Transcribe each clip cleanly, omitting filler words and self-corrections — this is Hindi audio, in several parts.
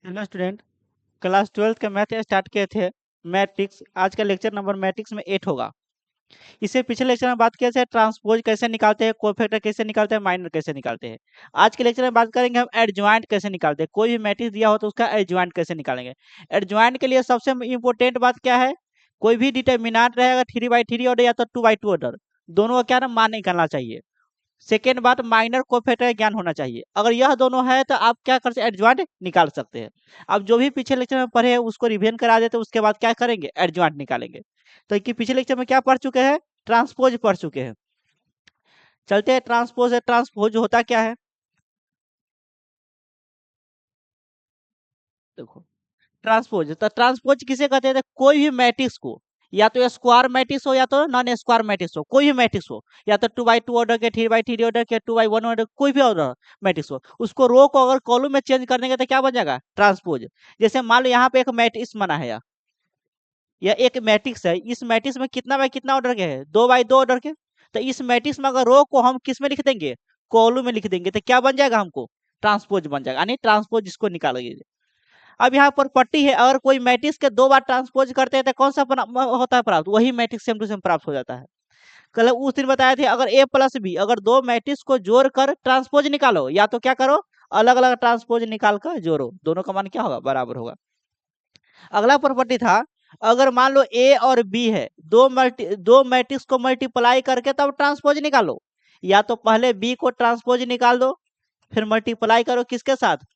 Hello student. क्लास 12th का मैथ स्टार्ट किए थे। मैट्रिक्स आज का लेक्चर नंबर मैट्रिक्स में 8 होगा। इससे पिछले लेक्चर में बात किए थे ट्रांसपोज कैसे निकालते हैं, कोफैक्टर कैसे निकालते हैं, माइनर कैसे निकालते हैं। आज के लेक्चर में बात करेंगे हम एडजॉइंट कैसे निकालते हैं। कोई भी मैट्रिक्स दिया हो तो उसका एडजॉइंट कैसे निकालेंगे। एडजॉइंट के लिए सबसे इंपॉर्टेंट बात क्या है, कोई भी डिटर्मिनेंट रहेगा 3/3 ऑर्डर या तो 2/2 ऑर्डर, दोनों का क्या ना मान निकालना चाहिए। सेकेंड बात, माइनर कोफैक्टर ज्ञान होना चाहिए। अगर यह दोनों है तो आप क्या कर सकते एडजॉइंट निकाल सकते हैं। अब जो भी पिछले लेक्चर में पढ़े हैं उसको रिवीजन करा देते, उसके बाद क्या करेंगे एडजॉइंट निकालेंगे। तो कि पिछले लेक्चर में क्या पढ़ चुके हैं, ट्रांसपोज पढ़ चुके हैं। चलते हैं ट्रांसपोज है। ट्रांसपोज होता क्या है देखो। ट्रांसपोज तो ट्रांसपोज किसे कहते हैं, कोई भी मैट्रिक्स को या तो स्क्वायर मैट्रिक्स हो या तो नॉन स्क्वायर मैट्रिक्स हो, कोई भी मैट्रिक्स हो, या तो 2/2 ऑर्डर के, 3/3 ऑर्डर के, 2/1 ऑर्डर, कोई भी ऑर्डर मैट्रिक्स हो, उसको रो को अगर कॉलम में चेंज कर देंगे तो क्या बन जाएगा ट्रांसपोज। जैसे मान लो यहाँ पे एक मैट्रिक्स बना है, या एक मैट्रिक्स है, इस मैट्रिक्स में कितना बाय कितना ऑर्डर के है, 2/2 ऑर्डर के। तो इस मैट्रिक्स में अगर रो को हम किस में लिख देंगे, कॉलम में लिख देंगे, तो क्या बन जाएगा हमको ट्रांसपोज बन जाएगा, यानी ट्रांसपोज इसको निकालेंगे। अब यहाँ पर पट्टी है, अगर कोई मैट्रिक्स के 2 बार ट्रांसपोज करते हैं तो कौन सा होता है प्राप्त, वही मैट्रिक्स सेम टू सेम प्राप्त हो जाता है। कल उस दिन बताए थे, अगर ए प्लस बी, अगर दो मैट्रिक्स को जोड़कर ट्रांसपोज निकालो, या तो क्या करो अलग अलग ट्रांसपोज निकाल कर जोड़ो, दोनों का मान क्या होगा बराबर होगा। अगला प्रॉपर्टी था, अगर मान लो ए और बी है, दो मैट्रिक्स को मल्टीप्लाई करके तब ट्रांसपोज निकालो, या तो पहले बी को ट्रांसपोज निकाल दो, फिर मल्टीप्लाई करो किसके साथ,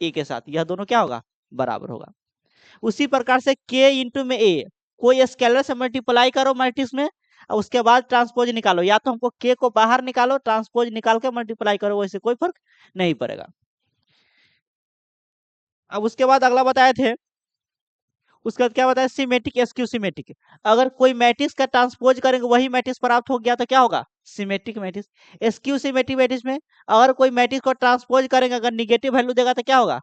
ए के साथ, यह दोनों क्या होगा बराबर होगा। उसी प्रकार से के इंटू में ए, कोई स्केलर से मल्टीप्लाई करो मैट्रिक्स में, और उसके बाद ट्रांसपोज निकालो, या तो हमको के को बाहर निकालो, ट्रांसपोज निकाल के मल्टीप्लाई करो, वैसे कोई फर्क नहीं पड़ेगा। अब उसके बाद अगला बताए थे, उसके बाद क्या बताया, सिमेट्रिक एसक्यू सिमेट्रिक। अगर कोई मैट्रिक्स का ट्रांसपोज करेंगे वही मैट्रिक्स प्राप्त हो गया तो क्या होगा symmetric matrix. SQ symmetric matrix में अगर कोई मैट्रिक्स को ट्रांसपोज करेंगे, अगर निगेटिव वैल्यू देगा तो क्या होगा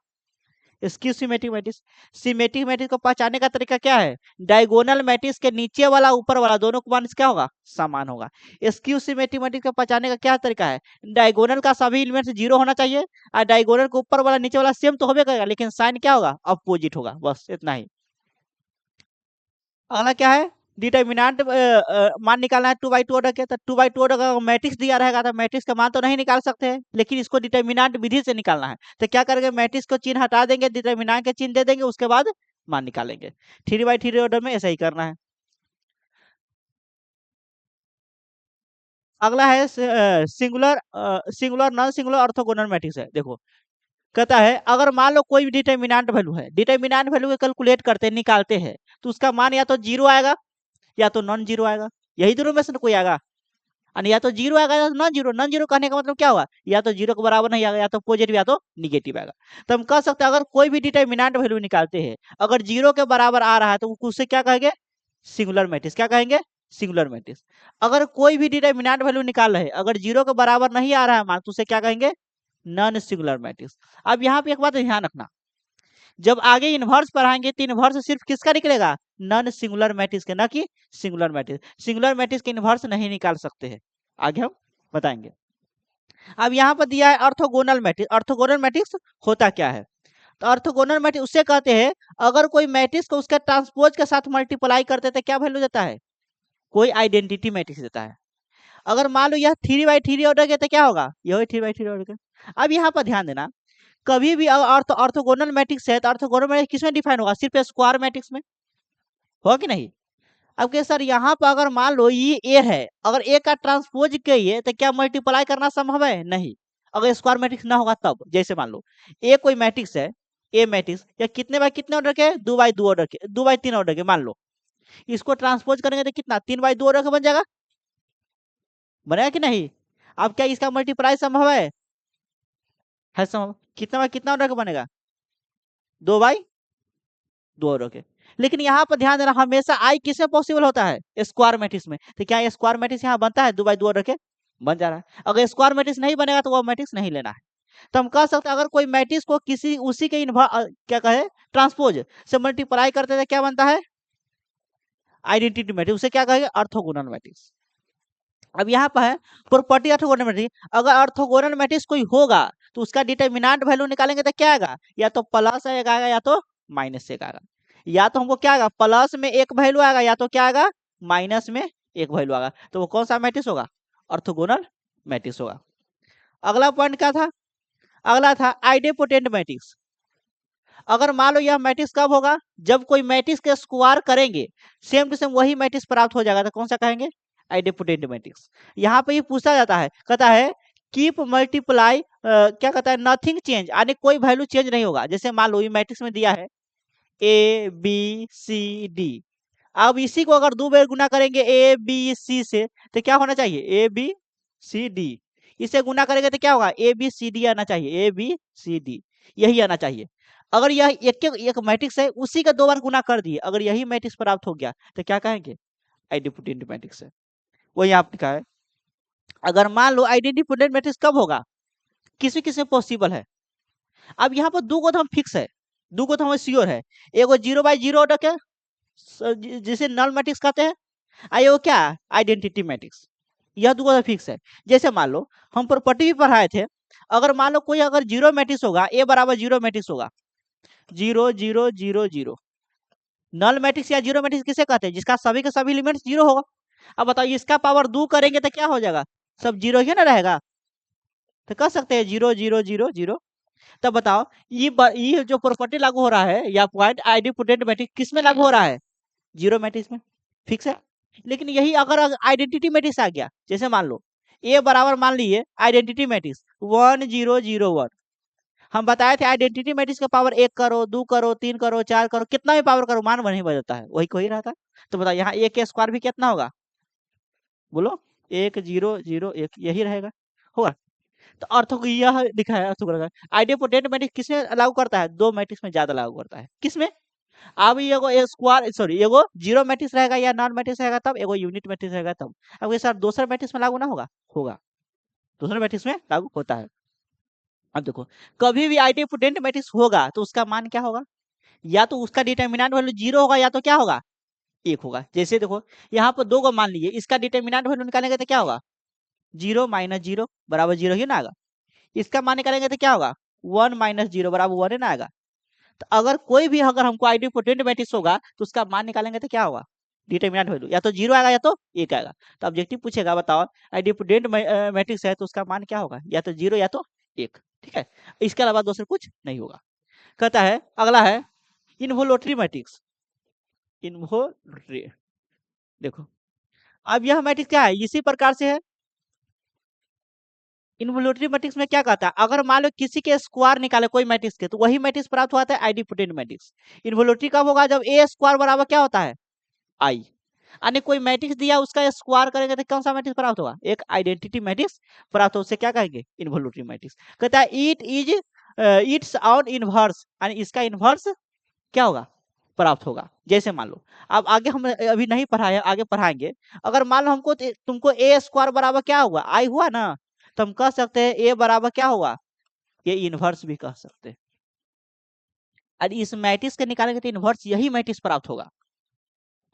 skew symmetric matrix. Symmetric matrix को पहचानने का तरीका क्या है, डायगोनल मैट्रिक्स के नीचे वाला ऊपर वाला दोनों का मान क्या होगा समान होगा। स्क्यू सिमेट्रिक मैट्रिक्स को पहचानने का क्या तरीका है, डायगोनल का सभी एलिमेंट्स 0 होना चाहिए, और डायगोनल के ऊपर वाला नीचे वाला सेम तो होबे करेगा, लेकिन साइन क्या होगा अपोजिट होगा, बस इतना ही। अगला क्या है, डिटर्मिनेंट मान निकालना है 2/2 ऑर्डर के, तो 2/2 ऑर्डर का मैट्रिक्स दिया रहेगा तो मैट्रिक्स का मान तो नहीं निकाल सकते हैं, लेकिन इसको डिटर्मिनेंट विधि से निकालना है। तो क्या करेंगे, मैट्रिक्स को चिन्ह हटा देंगे, डिटर्मिनेंट के चिन्ह दे देंगे, उसके बाद मान निकालेंगे। 3/3 ऑर्डर में ऐसा ही करना है। अगला है singular singular non singular orthogonal matrix है। देखो कहता है, अगर मान लो कोई भी डिटर्मिनेंट वैल्यू है, डिटर्मिनेंट वैल्यू को कैलकुलेट करते हैं निकालते हैं, तो उसका मान या तो 0 आएगा या तो नॉन जीरो आएगा, यही दोनों में से कोई आएगा। और या तो जीरो आएगा या तो नॉन जीरो। नॉन जीरो कहने का मतलब क्या हुआ, या तो जीरो के बराबर नहीं आएगा, या तो पॉजिटिव या तो निगेटिव आएगा। तो हम कह सकते हैं अगर कोई भी डिटर्मिनेंट वैल्यू निकालते हैं, अगर जीरो के बराबर आ रहा है तो उससे क्या कहेंगे सिंगुलर मैट्रिक्स। क्या कहेंगे सिंगुलर मैट्रिक्स। अगर कोई भी डिटर्मिनेंट वैल्यू निकाल रहे हैं, अगर जीरो के बराबर नहीं आ रहा है मान, तो उसे क्या कहेंगे नॉन सिंगुलर मैट्रिक्स। अब यहाँ पे एक बात ध्यान रखना, जब आगे इन्वर्स पढ़ाएंगे तो इन्वर्स सिर्फ किसका निकलेगा नॉन सिंगुलर मैट्रिक्स के, ना कि सिंगुलर मैट्रिक्स। सिंगुलर मैट्रिक्स के इन्वर्स नहीं निकाल सकते हैं, आगे हम बताएंगे। अब यहाँ पर दिया है ऑर्थोगोनल मैट्रिक्स। ऑर्थोगोनल मैट्रिक्स होता क्या है, तो ऑर्थोगोनल मैट्रिक्स उससे कहते हैं, अगर कोई मैट्रिक्स को उसका ट्रांसपोज के साथ मल्टीप्लाई करते तो क्या वैल्यू देता है, कोई आइडेंटिटी मैट्रिक्स देता है। अगर मान लो यह 3/3 ऑर्डर के तो क्या होगा, यह 3/3 ऑर्डर के। अब यहाँ पर ध्यान देना, कभी भी अगर ऑर्थोगोनल मैट्रिक्स है तो ऑर्थोगोनल मैट्रिक्स किसमें डिफाइन होगा, सिर्फ स्क्वायर मैट्रिक्स में, हो कि नहीं। अब के सर यहाँ पर अगर मान लो ये ए है, अगर ए का ट्रांसपोज करिए तो क्या मल्टीप्लाई करना संभव है, नहीं। अगर स्क्वायर मैट्रिक्स ना होगा तब, जैसे मान लो ए कोई मैट्रिक्स है, ए मैट्रिक्स या कितने बाय कितने ऑर्डर के 2/2 ऑर्डर के, 2/3 ऑर्डर के मान लो, इसको ट्रांसपोज करेंगे तो कितना 3/2 ऑर्डर का बन जाएगा, बनेगा कि नहीं। अब क्या इसका मल्टीप्लाई संभव है संभव, कितना बाय कितना ऑर्डर का बनेगा 2/2 ऑर्डर के। लेकिन यहाँ पर ध्यान देना, हमेशा आई किसमें पॉसिबल होता है स्क्वायर मैट्रिक्स में, तो क्या स्क्वायर मैट्रिक्स यहाँ बनता है 2/2 ऑर्डर के, बन जा रहा है। अगर स्क्वायर मैट्रिक्स नहीं बनेगा तो वो मैट्रिक्स नहीं लेना है। तो हम कह सकते हैं अगर कोई मैट्रिक्स को किसी उसी के क्या कहे ट्रांसपोज से मल्टीप्लाई करते थे क्या बनता है आइडेंटिटी मैट्रिक्स, उसे क्या कहेंगे ऑर्थोगोनल मैट्रिक्स। अब यहाँ पर है प्रॉपर्टी ऑर्थोगोनल मैट्रिक्स, अगर ऑर्थोगोनल मैट्रिक्स कोई होगा तो उसका डिटरमिनेंट वैल्यू निकालेंगे तो क्या आएगा, या तो प्लस एक आएगा या तो माइनस एक आएगा। या तो हमको क्या आएगा, प्लस में एक वैल्यू आएगा, या तो क्या आएगा, माइनस में एक वैल्यू आएगा। तो वो कौन सा मैट्रिक्स होगा, ऑर्थोगोनल मैट्रिक्स होगा। अगला पॉइंट क्या था, अगला था आइडेपोटेंट मैट्रिक्स। अगर मान लो यह मैट्रिक्स कब होगा, जब कोई मैट्रिक्स के स्क्वायर करेंगे सेम टू सेम वही मैट्रिक्स प्राप्त हो जाएगा, तो कौन सा कहेंगे, आइडेपोटेंट मैट्रिक्स। यहाँ पे ये पूछा जाता है, कहता है कीप मल्टीप्लाई, क्या कहता है, नथिंग चेंज, यानी कोई वैल्यू चेंज नहीं होगा। जैसे मान लो ये मैट्रिक्स में दिया है ए बी सी डी, अब इसी को अगर दो बार गुना करेंगे ए बी सी से, तो क्या होना चाहिए, ए बी सी डी। इसे गुना करेंगे तो क्या होगा, ए बी सी डी आना चाहिए, ए बी सी डी यही आना चाहिए। अगर यह एक मैट्रिक्स है, उसी का दो बार गुना कर दिए, अगर यही मैट्रिक्स प्राप्त हो गया तो क्या कहेंगे, आइडेंटिटी मैट्रिक्स है। वही आप लिखा है। अगर मान लो आइडेंटिटी मैट्रिक्स कब होगा, किसी किसी में पॉसिबल है। अब यहाँ पर दो को तो हम फिक्स है, दो को तो हमें श्योर है, एगो 0/0 ऑर्डर के जिसे नल मैट्रिक्स कहते हैं, आई वो क्या, आइडेंटिटी मैट्रिक्स। यह दो तो फिक्स है। जैसे मान लो हम प्रॉपर्टी भी पढ़ाए थे, अगर मान लो कोई अगर जीरो मैट्रिक्स होगा, ए बराबर जीरो मैट्रिक्स होगा, 0 0 0 0, नल मैट्रिक्स या जीरो मैट्रिक्स किसे कहते हैं, जिसका सभी के सभी एलिमेंट्स जीरो होगा। अब बताओ इसका पावर दो करेंगे तो क्या हो जाएगा, सब जीरो ही ना रहेगा, तो कह सकते हैं 0 0 0 0। तब बताओ ये जो प्रॉपर्टी लागू हो रहा है या पॉइंट आइडेंटिटी मैट्रिक्स किस में लागू हो रहा है, जीरो मैट्रिक्स में, फिक्स है। लेकिन यही अगर आइडेंटिटी मैट्रिक्स आ गया, जैसे मान लो ए बराबर मान लीजिए आइडेंटिटी मैट्रिक्स 1 0 0 1, हम बताए थे आइडेंटिटी मैट्रिक्स का पावर 1 करो 2 करो 3 करो 4 करो, कितना भी पावर करो मान वही बदलता है, वही कोई रहता है। तो बताओ यहाँ ए के स्क्वायर भी कितना होगा, बोलो 1 0 0 1 यही रहेगा, होगा। तो अर्थो को यह लिखा है, अर्थो आइडेंटिटी मैट्रिक्स किसमें लागू करता है, दो मैट्रिक्स में ज्यादा लागू करता है, किसमें, अब एगो स्क्वायर सॉरी एगो जीरो मैट्रिक्स रहेगा या नॉन मैट्रिक्स रहेगा तब, एगो यूनिट मैट्रिक्स रहेगा तब। अब ये सर दूसरे मैट्रिक्स में लागू ना होगा, होगा, दूसरे मैट्रिक्स में लागू होता है। अब देखो कभी भी आइडेंटिटी मैट्रिक्स होगा तो उसका मान क्या होगा, या तो उसका डिटरमिनेंट वैल्यू जीरो होगा या तो क्या होगा, एक होगा। जैसे देखो यहाँ पर दो को मान लीजिए, इसका डिटरमिनेंट वैल्यू निकालेंगे तो क्या होगा, 0 - 0 बराबर 0 ही ना आएगा। इसका मान निकालेंगे तो क्या होगा, 1 - 0 बराबर 1 ही ना आएगा। तो अगर कोई भी अगर हमको आइडेंटिटी मैट्रिक्स होगा तो उसका मान निकालेंगे तो क्या होगा, डिटरमिनेंट वैल्यू या तो 0 आएगा या तो 1 आएगा। तो ऑब्जेक्टिव पूछेगा बताओ आइडेंटिटी मैट्रिक्स है तो उसका मान क्या होगा, या तो 0 या तो 1, ठीक है। इसके अलावा दूसरा कुछ नहीं होगा। कहता है अगला है इन्वोल्यूटरी मैट्रिक्स। इन्वोल्यूटरी, देखो अब यह मैट्रिक्स क्या है, इसी प्रकार से है। इन्वोल्यूटरी मैट्रिक्स में क्या कहता है, अगर मान लो किसी के स्क्वायर निकाले कोई मैट्रिक्स के, तो वही मैट्रिक्स प्राप्त हुआ था आइडेंटिटी मैट्रिक्स। इन्वोल्यूटरी कब होगा, जब ए स्क्वायर बराबर क्या होता है, आई। यानी कोई मैट्रिक्स दिया उसका स्क्वायर करेंगे तो कौन सा मैट्रिक्स प्राप्त होगा, एक आइडेंटिटी मैट्रिक्स प्राप्त हो, उसे क्या कहेंगे, इन्वोल्यूटरी मैट्रिक्स। कहता है it is it's out inverse, यानी इसका इनवर्स क्या होगा, प्राप्त होगा। जैसे मान लो अब आगे हम अभी नहीं पढ़ाए, आगे पढ़ाएंगे। अगर मान लो हमको तुमको ए स्क्वायर बराबर क्या हुआ, आई हुआ ना, तो हम कह सकते हैं ए बराबर क्या हुआ, ये इनवर्स भी कह सकते हैं। और इस मैट्रिक्स के निकालेंगे तो इनवर्स यही मैट्रिक्स प्राप्त होगा,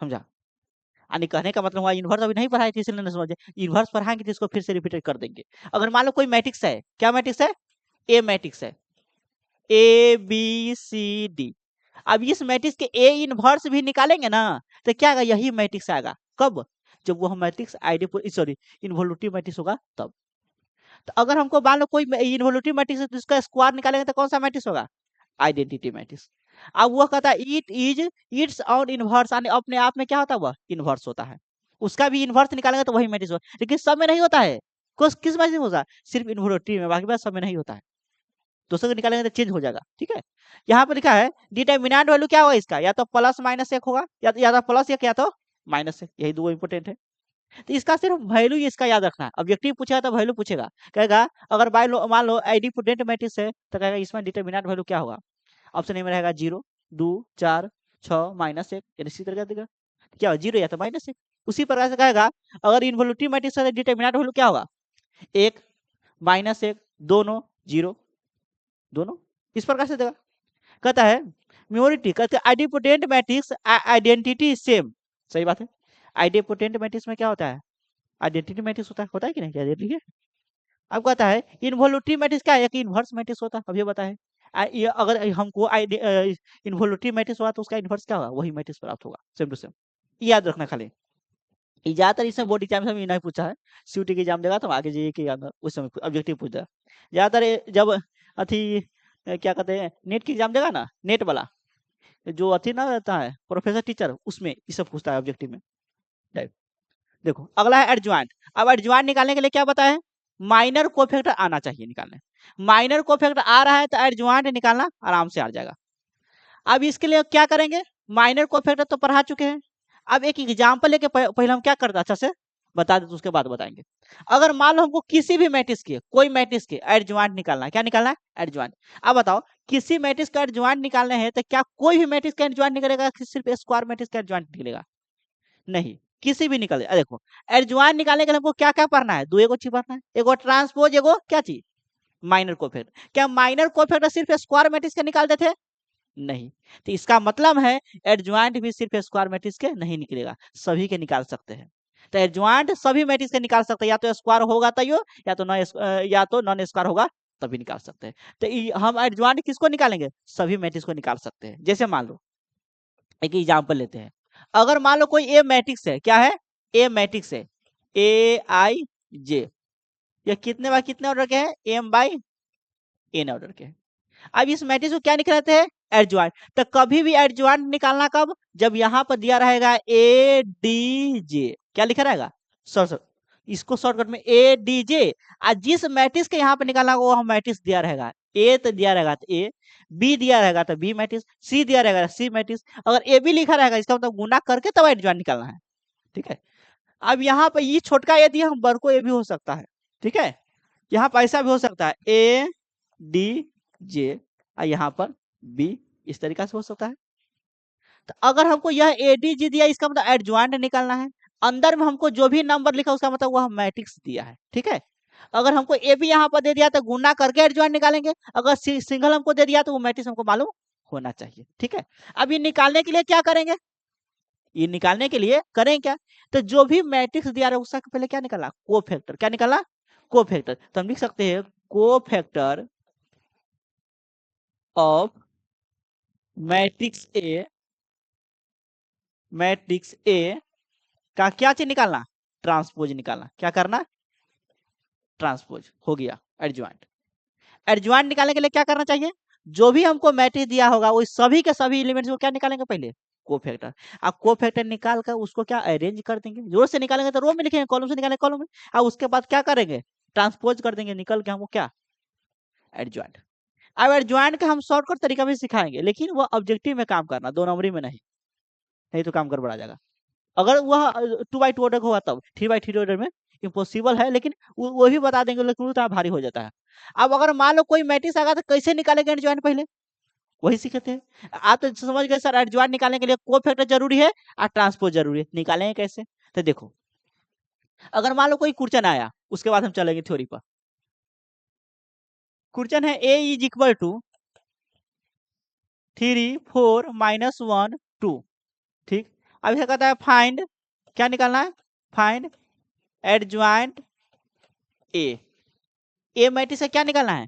समझा। यानी कहने का मतलब हुआ इनवर्स अभी नहीं पढ़ाई थी इसलिए नहीं समझे, इनवर्स पढ़ाएंगे तो इसको फिर से रिपीट कर देंगे। अगर मान लो कोई मैट्रिक्स है, क्या मैट्रिक्स है, ए मैट्रिक्स है, ए बी सी डी। अब इस मैट्रिक्स के ए इनवर्स भी निकालेंगे ना, तो क्या आएगा, यही मैट्रिक्स आएगा। कब, जब वो मैट्रिक्स सॉरी इन्वोल्यूटरी मैट्रिक्स होगा तब। तो अगर हमको मान लो कोई इन्वोल्यूटरी मैट्रिक्स है तो इसका स्क्वायर निकालेंगे तो कौन सा मैट्रिक्स होगा, आइडेंटिटी मैट्रिक्स। अब वो कहता है it is it's on inverse, यानी अपने आप में क्या होता है, वह इनवर्स होता है। उसका भी इनवर्स निकालेंगे तो वही मैट्रिक्स होगा, लेकिन सब में नहीं होता है। किस मैट्रिक्स में होता है, सिर्फ इन्वोल्यूटरी में, बाकी बात सब में नहीं होता है। दूसरे को निकालेंगे तो चेंज हो जाएगा, ठीक है। यहाँ पर लिखा है डिटरमिनेंट वैल्यू क्या होगा इसका, या तो प्लस माइनस एक होगा, या तो प्लस एक या तो माइनस एक, यही दो इंपोर्टेंट है। तो इसका सिर्फ वैल्यू इसका याद रखना है। ऑब्जेक्टिव पूछेगा तो वैल्यू पूछेगा, कहेगा अगर मान लो आइडेंटिटी मैट्रिक्स है तो कहेगा इसमें डिटरमिनेंट वैल्यू क्या होगा, ऑप्शन ए में रहेगा 0 2 4 6 -1, इसी तरह देगा क्या होगा, 0 या तो -1। उसी प्रकार से कहेगा अगर इन्वोल्यूटरी मैट्रिक्स है डिटरमिनेंट वैल्यू क्या होगा, 1 -1 दोनों 0 दोनों, इस प्रकार से देगा। कहता है म्योरिटी, कहते हैं आइडेंटिटी मैट्रिक्स आइडेंटिटी सेम, सही बात है। आइडेंटिटी मैट्रिक्स में क्या होता है, आइडेंटिटी मैट्रिक्स होता है कि नहीं, आइडेंटिटी है। अब कहता है इन्वोल्यूटरी मैट्रिक्स क्या है, एक इन्वर्स मैट्रिक्स होता है, अब ये बता है ये अगर हमको इन्वोल्यूटरी मैट्रिक्स हुआ तो उसका इन्वर्स क्या होगा, वही मैट्रिक्स प्राप्त होगा, सेम टू सेम। याद रखना खाली, ये ज्यादातर इसमें बोर्ड एग्जाम में नहीं पूछा है, सीयूटी के एग्जाम देगा तो आगे जे के उस समय ऑब्जेक्टिव पूछता है ज्यादातर जब अथी क्या कहते हैं नेट की एग्जाम देगा ना, नेट वाला जो अथी ना रहता है प्रोफेसर टीचर, उसमें ये सब पूछता है ऑब्जेक्टिव में। देखो अगला है एडजॉइंट। अब एडजॉइंट निकालने के लिए क्या बताया है, माइनर कोफैक्टर आना चाहिए निकालने। माइनर कोफैक्टर आ रहा है तो एडजॉइंट निकालना आराम से आ जाएगा। अब इसके लिए क्या करेंगे, माइनर कोफैक्टर तो पढ़ा चुके हैं, अब एक एग्जाम्पल लेके पहले हम क्या करते हैं अच्छा से बता देते, उसके बाद बताएंगे। अगर मान लो हमको किसी भी मैट्रिक्स के कोई मैट्रिक्स के एडजॉइंट निकालना है, क्या निकालना है, एडजॉइंट। अब बताओ किसी मैट्रिक्स का एडजॉइंट निकालना है तो क्या कोई भी मैट्रिक्स का एडजॉइंट निकलेगा, सिर्फ स्क्वायर मैट्रिक्स का एडजॉइंट निकलेगा, नहीं किसी भी निकले। देखो एडजॉइंट निकालने के लिए हमको क्या क्या पढ़ना है, दो एगो चीज पढ़ना है, एगो ट्रांसपोज, एगो क्या चीज, माइनर कोफैक्टर। क्या माइनर कोफैक्टर सिर्फ स्क्वायर मैट्रिक्स के निकालते थे, नहीं। तो इसका मतलब है एडजॉइंट भी सिर्फ स्क्वायर मैट्रिक्स के नहीं निकलेगा, सभी के निकाल सकते हैं। तो एडजॉइंट सभी मैट्रिक्स के निकाल सकते हैं, या तो स्क्वायर होगा तैयो, या तो नॉन स्क्वायर होगा तभी निकाल सकते हैं। तो हम एडजॉइंट किसको निकालेंगे, सभी मैट्रिक्स को निकाल सकते हैं। जैसे मान लो एक एग्जाम्पल लेते हैं, अगर मान लो कोई ए मैट्रिक्स है, क्या है, ए मैट्रिक्स है, ए आई जे, ये कितने बाय कितने ऑर्डर के हैं, एम बाई एन ऑर्डर के हैं। अब इस मैट्रिक्स को क्या निकालते हैं, एडजॉइंट। तो कभी भी एडजॉइंट निकालना कब, जब यहाँ पर दिया रहेगा ए डी जे, क्या लिखा रहेगा, सर इसको शॉर्टकट में ए डी जे, और जिस मैट्रिक्स के यहाँ पे निकालना वो हम मैट्रिक्स दिया रहेगा, ए तो दिया रहेगा तो ए, बी दिया रहेगा तो बी मैट्रिक्स, सी दिया रहेगा सी मैट्रिक्स। अगर ए बी लिखा रहेगा इसका मतलब गुना करके तब एडजॉइंट निकालना है, ठीक है। अब यहाँ पर ये छोटका ए दिया, हम बर को ए भी हो सकता है, ठीक है। यहाँ पर ऐसा भी हो सकता है ए डी जे, और यहाँ पर बी, इस तरीका से हो सकता है। तो अगर हमको यह एडीजी दिया, इसका मतलब एडजॉइंट निकालना है, अंदर में हमको जो भी नंबर लिखा उसका मतलब वह मैट्रिक्स दिया है, ठीक है। अगर हमको ए बी यहाँ पर दे दिया तो गुना करके एडजॉइंट निकालेंगे, अगर सिंगल हमको दे दिया तो वो मैट्रिक्स हमको मालूम होना चाहिए, ठीक है। अब ये निकालने के लिए क्या करेंगे, ये निकालने के लिए करें क्या, तो जो भी मैट्रिक्स दिया रहा है उसका पहले क्या निकालना, कोफैक्टर, क्या निकालना, कोफैक्टर। तो हम लिख सकते हैं cofactor of matrix A, matrix A का क्या चीज निकालना, ट्रांसपोज निकालना, क्या करना, ट्रांसपोज हो गया एडजॉइंट। एडजॉइंट निकालने के लिए क्या करना चाहिए, जो भी हमको मैट्रिक्स दिया होगा वो सभी के सभी एलिमेंट्स को क्या निकालेंगे, पहले कोफैक्टर। अब कोफैक्टर निकाल कर उसको क्या अरेंज कर देंगे, रो से निकालेंगे तो रो में लिखेंगे, कॉलम से निकालेंगे कॉलम में, अब उसके बाद क्या करेंगे, ट्रांसपोज कर देंगे, निकल के हमको क्या, एडजॉइंट। अब एडजॉइंट का हम शॉर्टकट तरीका भी सिखाएंगे, लेकिन वो ऑब्जेक्टिव में काम करना, 2 नंबरी में नहीं, नहीं तो काम गड़बड़ा जाएगा। अगर वह 2x2 ऑर्डर का होगा तब, 3x3 ऑर्डर में इम्पॉसिबल है, लेकिन वो भी बता देंगे, लेकिन उतना भारी हो जाता है। अब अगर मान लो कोई मैट्रिक्स आ गया तो कैसे निकालेंगे एडजॉइंट, पहले वही सीखते हैं। आप तो समझ गए सर एडजॉइंट निकालने के लिए कोफैक्टर जरूरी है और ट्रांसपोज जरूरी है, निकालेंगे कैसे, तो देखो अगर मान लो कोई क्वेश्चन आया, उसके बाद हम चलेंगे थ्योरी पर। क्वेश्चन है a इज इक्वल टू 3 4 -1 2, ठीक। अब यह कहता है फाइंड, क्या निकालना है, फाइंड एडजॉइंट ए मैट्रिक्स से क्या निकालना है,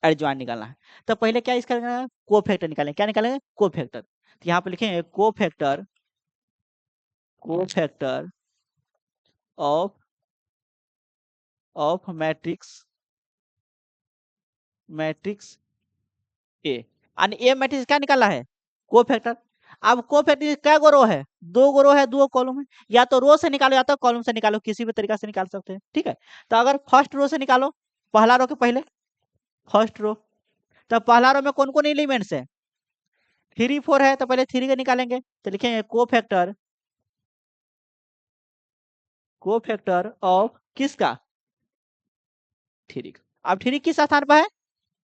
एडजॉइंट निकालना है। तो पहले क्या इसका कोफैक्टर निकालेंगे, क्या निकालेंगे, कोफैक्टर। तो यहाँ पे लिखेंगे cofactor, cofactor of matrix, matrix A. और ए मैट्रिक्स क्या निकालना है, कोफैक्टर। अब कोफैक्टर क्या गो रो है, 2 गो रो है, 2 कॉलम है, या तो रो से निकालो या तो कॉलम से निकालो, किसी भी तरीका से निकाल सकते हैं, ठीक है। तो अगर फर्स्ट रो से निकालो, पहला रो के पहले फर्स्ट रो, तो पहला रो में कौन कौन एलिमेंट्स है, 3 4 है, तो पहले 3 के निकालेंगे, तो लिखेंगे कोफैक्टर, कोफैक्टर ऑफ किसका, 3 का। अब 3 किस स्थान पर है,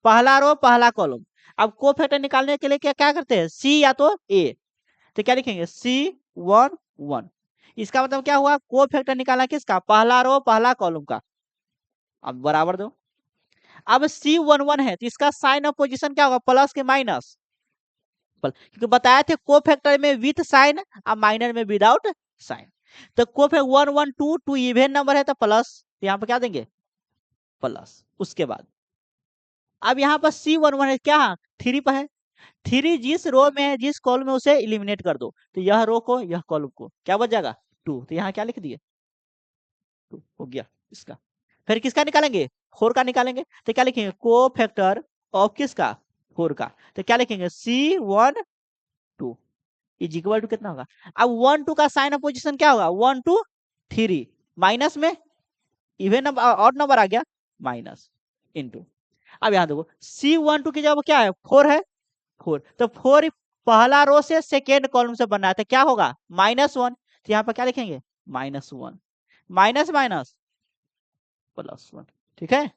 पहला रो पहला कॉलम। अब कोफैक्टर निकालने के लिए क्या क्या करते हैं, सी या तो ए, तो क्या लिखेंगे C1 1, इसका मतलब क्या हुआ, कोफैक्टर निकालना किसका, पहला रो पहला कॉलम का। अब बराबर दो, अब C11 है तो इसका साइन ऑफ पोजीशन क्या होगा, प्लस के माइनस, क्योंकि बताए थे कोफैक्टर में विथ साइन और माइनर में विदाउट साइन। तो कोफैक्टर 1 1 2 2 इवन नंबर है तो प्लस, यहाँ पे क्या देंगे प्लस, उसके बाद अब यहाँ पर C11 है, क्या 3 पर है, 3 जिस रो में है, जिस कॉलम में, उसे इलिमिनेट कर दो, तो यह रो को यह कॉलम को क्या बच जाएगा 2, तो यहाँ क्या लिख दिए 2 हो गया इसका। फिर किसका निकालेंगे 4 का निकालेंगे, तो क्या लिखेंगे को फैक्टर ऑफ किसका 4 का, तो क्या लिखेंगे C12 इज इक्वल टू कितना होगा, अब 1 2 का साइन अपोजिशन क्या होगा 1 2 3 माइनस में इवन नंबर ऑड नंबर आ गया माइनस इनटू, अब यहाँ देखो C12 की जगह क्या है 4 है 4, तो 4 पहला रो से सेकेंड कॉलम से बना है, तो क्या होगा -1, तो यहाँ पर क्या लिखेंगे -1 माइनस माइनस +1, ठीक है।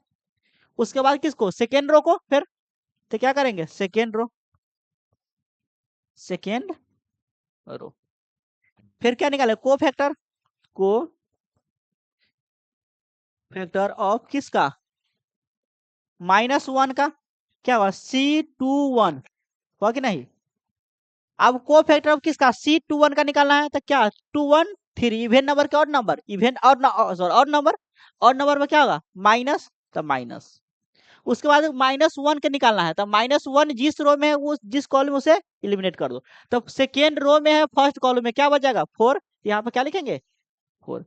उसके बाद किसको सेकेंड रो को, फिर तो क्या करेंगे सेकेंड रो, फिर क्या निकाले को फैक्टर ऑफ किसका -1 का, क्या हुआ C21 हुआ कि नहीं। अब को फैक्टर ऑफ किसका C21 का निकालना है, तो क्या 2 1 3 इवेंट नंबर के odd number, event odd number में क्या होगा माइनस, तो माइनस, उसके बाद -1 के निकालना है, तो -1 जिस रो में है वो जिस कॉलम उसे एलिमिनेट कर दो, तो सेकेंड रो में है फर्स्ट कॉलम में क्या बचेगा 4, यहाँ पर क्या लिखेंगे 4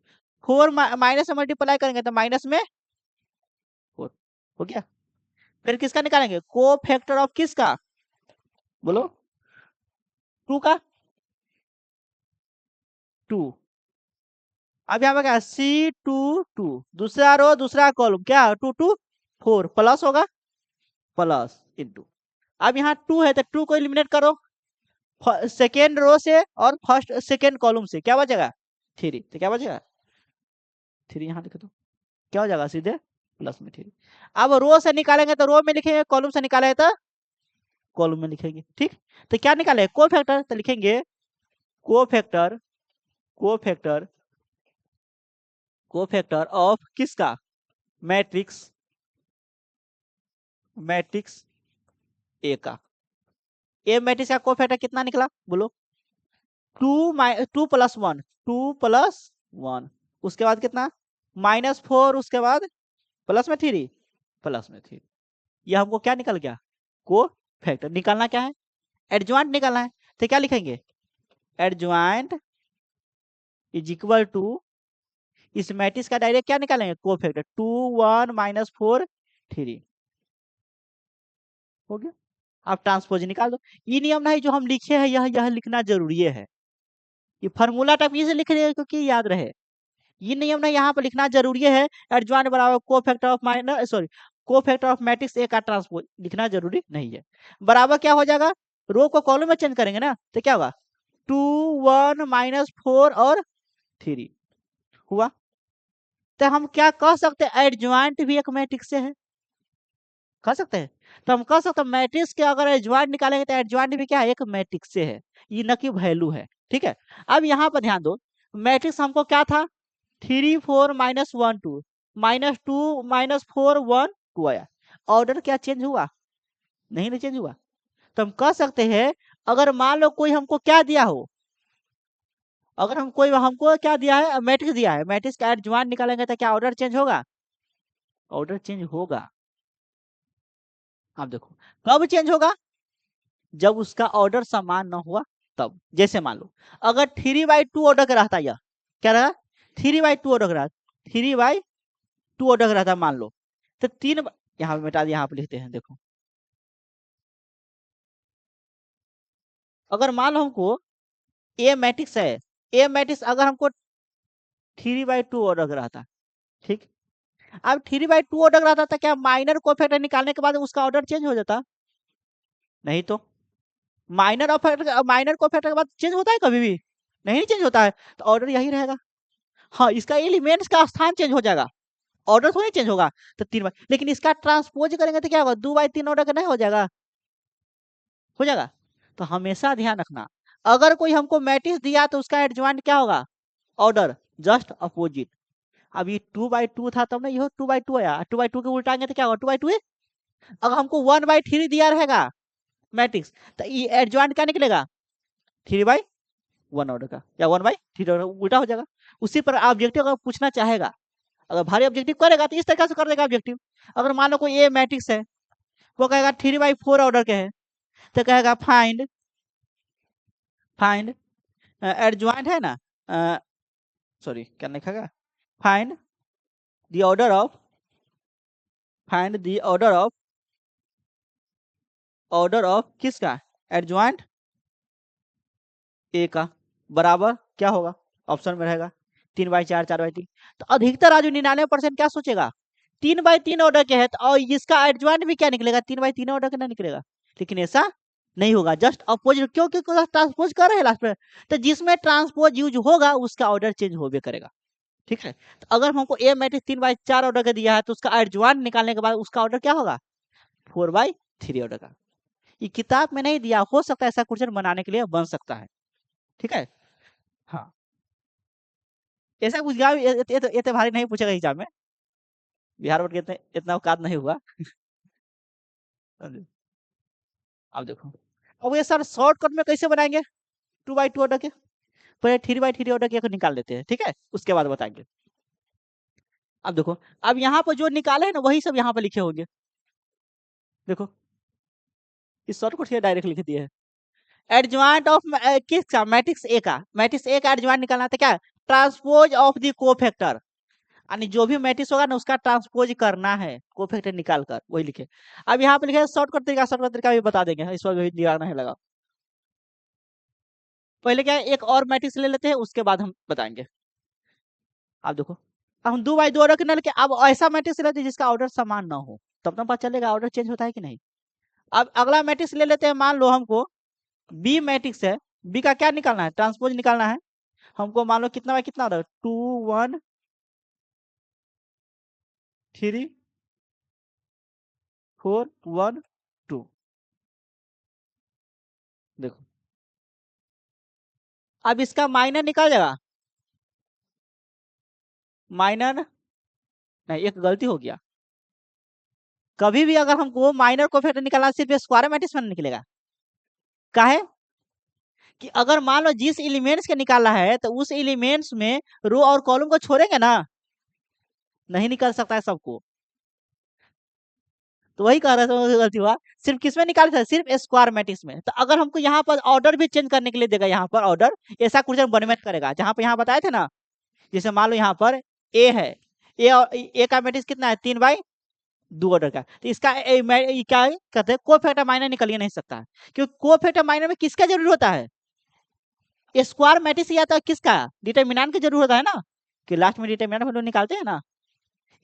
4 माइनस से मल्टीप्लाई करेंगे तो माइनस में 4 हो गया। फिर किसका निकालेंगे को फैक्टर ऑफ किसका बोलो 2 का 2, अब यहाँ पे क्या C22 दूसरा रो दूसरा कॉलम क्या 2 2 4 प्लस होगा प्लस इनटू, अब यहाँ 2 है तो 2 को एलिमिनेट करो सेकेंड रो से और फर्स्ट सेकेंड कॉलम से, क्या बचेगा 3, तो क्या बचेगा 3 यहाँ लिख दो, क्या हो जाएगा सीधे प्लस में 3। अब रो से निकालेंगे तो रो में लिखेंगे, कॉलम से निकालेंगे तो कॉलम में लिखेंगे, ठीक। तो क्या निकाले को फैक्टर, तो लिखेंगे को फैक्टर ऑफ किसका मैट्रिक्स ए का, ए मैट्रिक्स का को फैक्टर कितना निकला बोलो 2 प्लस 1 उसके बाद कितना -4 उसके बाद प्लस में 3 ये हमको क्या निकल गया को फैक्टर। निकालना क्या है एडजॉइंट निकालना है, तो क्या लिखेंगे एडजॉइंट इज इक्वल टू, इस मैट्रिक्स का डायरेक्ट क्या निकालेंगे को फैक्टर 2 1 -4 3 हो गया। आप ट्रांसपोज निकाल दो, ये नियम नहीं जो हम लिखे हैं यह लिखना जरूरी है, ये फार्मूला टाइप से लिख रहे हैं क्योंकि याद रहे, ये नियम ना यहाँ पर लिखना जरूरी है, एडजॉइंट बराबर को फैक्टर ऑफ को फैक्टर ऑफ मैट्रिक्स ए का ट्रांसपोज लिखना जरूरी नहीं है। बराबर क्या हो जाएगा रो को कॉलम में चेंज करेंगे ना, तो क्या होगा 2 1 -4 और 3 हुआ। तो हम क्या कह सकते हैं एडजॉइंट भी एक मैट्रिक्स से है, कह सकते हैं। तो हम कह सकते हैं मैट्रिक्स के अगर एडजॉइंट निकालेंगे तो एडजॉइंट भी क्या है एक मैट्रिक्स से है, ये न कि वैल्यू है, ठीक है। अब यहाँ पर ध्यान दो मैट्रिक्स हमको क्या था 3 4 -1 2 -2 -4 1 2 आया, ऑर्डर क्या चेंज हुआ नहीं चेंज हुआ। तो हम कह सकते हैं अगर मान लो कोई हमको क्या दिया हो, अगर हमको क्या दिया है मैट्रिक्स दिया है, मैट्रिक्स का एडजॉइंट निकालेंगे तो क्या ऑर्डर चेंज होगा, ऑर्डर चेंज होगा। आप देखो कब चेंज होगा जब उसका ऑर्डर समान ना हुआ तब, जैसे मान लो अगर 3/2 ऑर्डर का रहता, यह क्या रहा 3/2 ऑर्डर का रहा 3/2 ऑर्डर का रहता मान लो, तो 3 यहाँ पे मिटा दिया, यहाँ पे लिखते हैं देखो, अगर मान लो हमको ए मैट्रिक्स है, ए मैट्रिक्स अगर हमको 3/2 ऑर्डर का रहता, ठीक। अब 3/2 ऑर्डर का रहता था, क्या माइनर कोफैक्टर निकालने के बाद उसका ऑर्डर चेंज हो जाता नहीं, तो माइनर कोफैक्टर के बाद चेंज होता है कभी भी नहीं चेंज होता है, तो ऑर्डर यही रहेगा। हाँ इसका एलिमेंट्स का स्थान चेंज हो जाएगा, ऑर्डर थोड़ी चेंज होगा, तो 3 बार, लेकिन इसका ट्रांसपोज करेंगे तो क्या होगा 2/3 ऑर्डर का नहीं हो जाएगा, हो जाएगा। तो हमेशा ध्यान रखना अगर कोई हमको मैट्रिक्स दिया तो उसका एडजॉइंट क्या होगा ऑर्डर जस्ट अपोजिट। अब ये 2/2 था तब ना ये 2/2 आया, 2/2 के उल्टाएंगे तो क्या होगा 2/2 अगर हमको 1/3 दिया रहेगा मैट्रिक्स तो ये एडजॉइंट क्या निकलेगा 3/1 ऑर्डर का, या 1/3 उल्टा हो जाएगा। उसी पर ऑब्जेक्टिव अगर पूछना चाहेगा अगर भारी ऑब्जेक्टिव करेगा तो इस तरीके से कर देगा ऑब्जेक्टिव। अगर मान लो कोई ए मैट्रिक्स है, वो कहेगा 3/4 ऑर्डर के है, तो कहेगा फाइंड फाइंड एडजॉइंट है ना, सॉरी क्या लिखेगा, find the order of find the order of किसका, एडजॉइंट ए का, बराबर क्या होगा, ऑप्शन में रहेगा 3/4 4/3। तो अधिकतर आज 99% क्या सोचेगा, 3/3 ऑर्डर के है, तो और इसका एडजॉइंट भी क्या निकलेगा, 3/3 ऑर्डर का ना निकलेगा। लेकिन ऐसा नहीं होगा, जस्ट अपोजिट, क्योंकि ट्रांसपोज कर रहे हैं लास्ट में, तो जिसमें ट्रांसपोज यूज होगा उसका ऑर्डर चेंज होबे करेगा। ठीक है, तो अगर हमको ए मैट्रिक्स 3/4 ऑर्डर का दिया है, तो उसका एडजॉइंट निकालने के बाद उसका ऑर्डर क्या होगा, 4/3 ऑर्डर का। ये किताब में नहीं दिया, हो सकता है ऐसा क्वेश्चन बनाने के लिए बन सकता है। ठीक है, हाँ, ऐसा कुछ ये तो भारी नहीं पूछेगा एग्जाम में, बिहार बोर्ड के इतना औकात नहीं हुआ। समझे? अब देखो, अब ये सर शॉर्टकट में कैसे बनाएंगे 2/2 ऑर्डर के, पहले 3/3 ऑर्डर के निकाल लेते हैं, ठीक है, उसके बाद बताएंगे। अब देखो, अब यहाँ पर जो निकाले है ना वही सब यहाँ पर लिखे होंगे। देखो इस शॉर्टकट से डायरेक्ट लिख दिए है, एडजॉइंट ऑफ किसका, मैट्रिक्स ए का, मैट्रिक्स ए का एडजॉइंट निकालना था क्या, ट्रांसपोज ऑफ द कोफैक्टर, यानी जो भी मैट्रिक्स होगा ना उसका ट्रांसपोज करना है कोफैक्टर निकाल कर, वही लिखे। अब यहाँ पे लिखे शॉर्टकट तरीका भी बता देंगे, इस पर भी दिखाना है लगा। पहले क्या है, एक और मैट्रिक्स ले लेते हैं, उसके बाद हम बताएंगे। अब देखो, अब हम 2/2 ऑर्डर के ना लेके अब ऐसा मैट्रिक्स लेते हैं जिसका ऑर्डर समान ना हो, तब तो पता चलेगा ऑर्डर चेंज होता है कि नहीं। अब अगला मैट्रिक्स ले लेते हैं, मान लो हमको बी मैट्रिक्स है, बी का क्या निकालना है, ट्रांसपोज निकालना है। हमको मान लो कितना बाय कितना ऑर्डर, 2 1 3 4 1 2। देखो अब इसका माइनर निकाल जाएगा, माइनर नहीं, एक गलती हो गया, कभी भी अगर हमको माइनर कोफैक्टर निकालना सिर्फ स्क्वायर मैट्रिक्स में निकलेगा। काहे कि अगर मान लो जिस एलिमेंट्स के निकालना है तो उस एलिमेंट्स में रो और कॉलम को छोड़ेंगे ना, नहीं निकल सकता है सबको। तो वही कह रहे थे गलती हुआ, सिर्फ किसमें निकाल सकते, सिर्फ स्क्वायर मैट्रिक्स में। तो अगर हमको यहाँ पर ऑर्डर भी चेंज करने के लिए देगा, यहाँ पर ऑर्डर ऐसा क्वेश्चन बनमेट करेगा, जहां पर यहाँ बताए थे ना, जैसे मान लो यहाँ पर ए है, ए का मैट्रिक्स कितना है, 3/2 ऑर्डर का, तो इसका क्या कहते हैं, कोफैक्टर माइनर निकल ही नहीं सकता है, क्योंकि कोफैक्टर माइनर में किसका जरूर होता है, स्क्वायर मैट्रिक्स या तो किसका, डिटरमिनेंट की जरूरत है ना, कि लास्ट में डिटरमिनेंट वैल्यू निकालते हैं ना,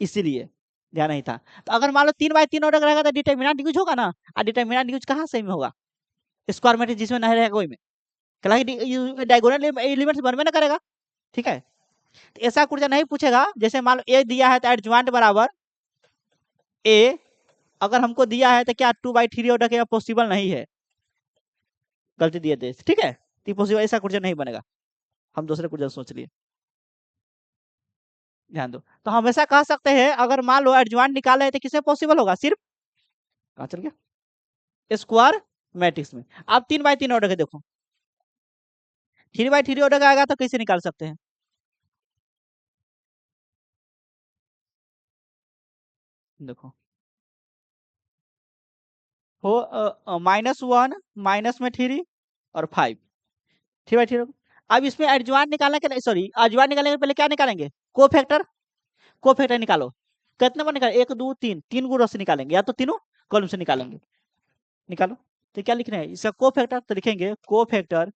इसीलिए ध्यान नहीं था। तो अगर मान लो 3/3 ऑर्डर रहेगा तो डिटरमिनेंट यूज होगा ना, और डिटरमिनेंट यूज कहाँ से में होगा, स्क्वायर मैट्रिक्स जिसमें नहीं रहेगा वही में, डायगोनल एलिमेंट्स बनवे ना करेगा। ठीक है, तो ऐसा कुछ नहीं पूछेगा, जैसे मान लो ए दिया है तो एडजॉइंट बराबर ए, अगर हमको दिया है तो क्या 2/3 ऑर्डर के पॉसिबल नहीं है, गलती दिए थे, ठीक है, तो पॉसिबल ऐसा कुछ नहीं बनेगा, हम दूसरे कुछ सोच लिए, ध्यान दो। तो हमेशा कह सकते हैं अगर मान लो एडजॉइंट निकाले है तो किसमें पॉसिबल होगा, सिर्फ कहाँ चल गया, स्क्वायर मैट्रिक्स में। अब 3/3 ऑर्डर के देखो, 3/3 ऑर्डर का आएगा तो कैसे निकाल सकते हैं, देखो हो -1 माइनस में 3 और 5, 3/3। अब इसमें एडजॉइंट निकालने के लिए, सॉरी एडजॉइंट निकालने के पहले क्या निकालेंगे, कोफैक्टर, कोफैक्टर निकालो, कितने बार निकाल, 1 2 3, 3 गुणों से निकालेंगे, या तो तीनों कॉलम से निकालेंगे, निकालो। तो क्या लिखना है इसका कोफैक्टर, तो लिखेंगे कोफैक्टर,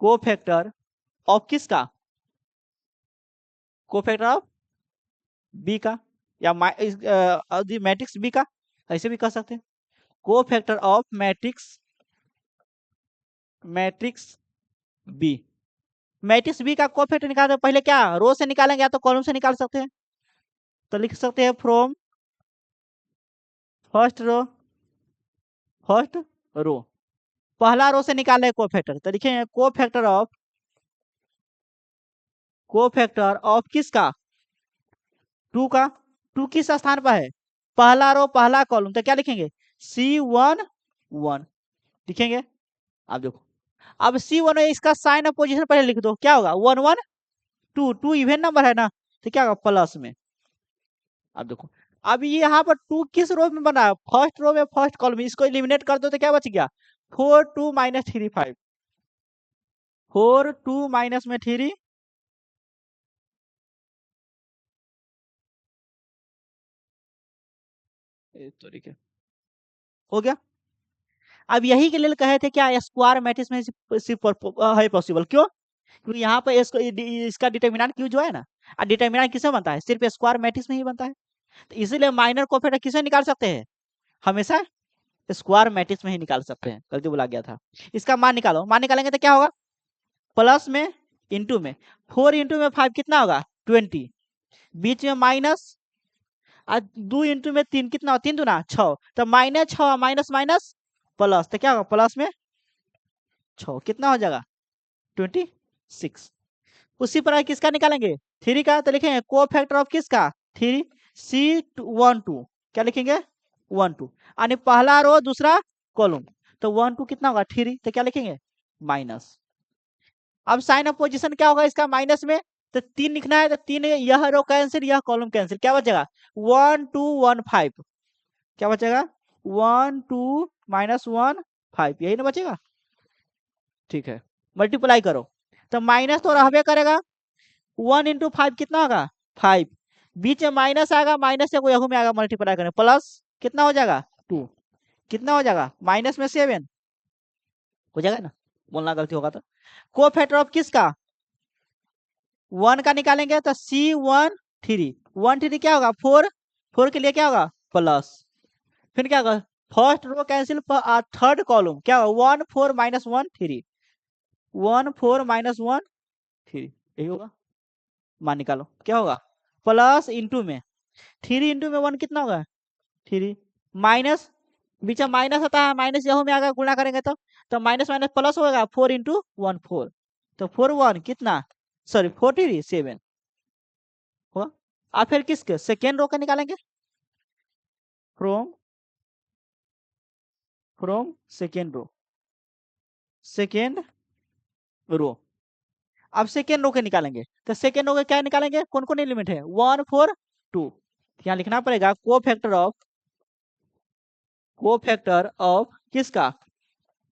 कोफैक्टर ऑफ किसका, कोफैक्टर ऑफ बी का, या मैट्रिक्स बी का, ऐसे भी कह सकते हैं, cofactor of matrix, matrix B, matrix B का कोफैक्टर निकालते पहले क्या रो से निकालेंगे या तो कॉलम से निकाल सकते हैं, तो लिख सकते हैं फ्रॉम फर्स्ट रो, पहला रो से निकाले कोफैक्टर, तो लिखेंगे कोफैक्टर ऑफ किसका, 2 का, 2 किस स्थान पर है, पहला रो पहला कॉलम, तो क्या लिखेंगे C11 लिखेंगे। अब देखो, अब C1 इसका साइन ऑफ पोजीशन पहले लिख दो, क्या होगा 1 1 2 2 इवन नंबर है ना, तो क्या होगा प्लस में। अब देखो, अब ये यहाँ पर 2 किस रो में बना है, फर्स्ट रो में फर्स्ट कॉलम में, इसको एलिमिनेट कर दो तो क्या बच गया 4 2 माइनस 3 5, 4 2 माइनस में 3, तरीके हो गया। अब यही के लिए कहे थे क्या स्क्वायर मैट्रिक्स में सिर्फ है पॉसिबल, क्यों, क्योंकि यहाँ पे इसका डिटर्मिनेंट क्यू जो है ना, डिटर्मिनेंट किसमें बनता है, सिर्फ स्क्वायर मैट्रिक्स में ही बनता है। तो इसीलिए माइनर कोएफिशिएंट किसे निकाल सकते हैं, हमेशा स्क्वायर मैट्रिक्स में ही निकाल सकते हैं। गलती बोला गया था। इसका मान निकालो, मान निकालेंगे तो क्या होगा, प्लस में इंटू में 4 इंटू में 5 कितना होगा 20, बीच में माइनस, और 2 इंटू में 3 कितना, 3 दूना 6, तो माइनस 6 माइनस माइनस प्लस, तो क्या होगा प्लस में 6 कितना हो जाएगा 26। उसी प्रकार किसका निकालेंगे 3 का, तो लिखेंगे को फैक्टर ऑफ किसका 3 C12, क्या लिखेंगे 1 2, यानी पहला रो दूसरा कॉलम, तो 1 2 कितना होगा 3, तो क्या लिखेंगे माइनस। अब साइन ऑफ पोजीशन क्या होगा इसका माइनस में, तो 3 लिखना है, तो 3 यह रो कैंसिल यह कॉलम कैंसिल, क्या बचेगा 1 2 1 5, क्या बचेगा 1 2 माइनस 1 5, यही ना बचेगा। ठीक है, मल्टीप्लाई करो तो माइनस तो रहबे करेगा, 1 इंटू 5 कितना होगा 5, बीच में माइनस आएगा, माइनस से कोई में आएगा मल्टीप्लाई करें, प्लस कितना हो जाएगा 2, कितना हो जाएगा माइनस में 7 हो जाएगा ना, बोलना गलती होगा तो। को फैक्टर ऑफ किसका 1 का निकालेंगे तो C1 3, 1 3 क्या होगा 4, 4 के लिए क्या होगा प्लस, फिर क्या होगा first row cancel, third column क्या होगा 1 4 माइनस 1 3, 1 4 माइनस 1 3, यही होगा। मान निकालो क्या होगा प्लस इंटू में 3 इंटू में 1 कितना होगा 3, माइनस बीच में माइनस आता है, माइनस यहों में आएगा गुणा करेंगे तो माइनस माइनस प्लस होगा 4 इंटू 1 4, तो 4 1 कितना, सॉरी 47 होगा। अब फिर किसके सेकेंड रो का निकालेंगे, from second row, second row. अब सेकेंड रो के निकालेंगे, तो सेकेंड रो के क्या निकालेंगे, कौन कौन एलिमेंट है 1 4 2, यहाँ लिखना पड़ेगा को फैक्टर ऑफ किसका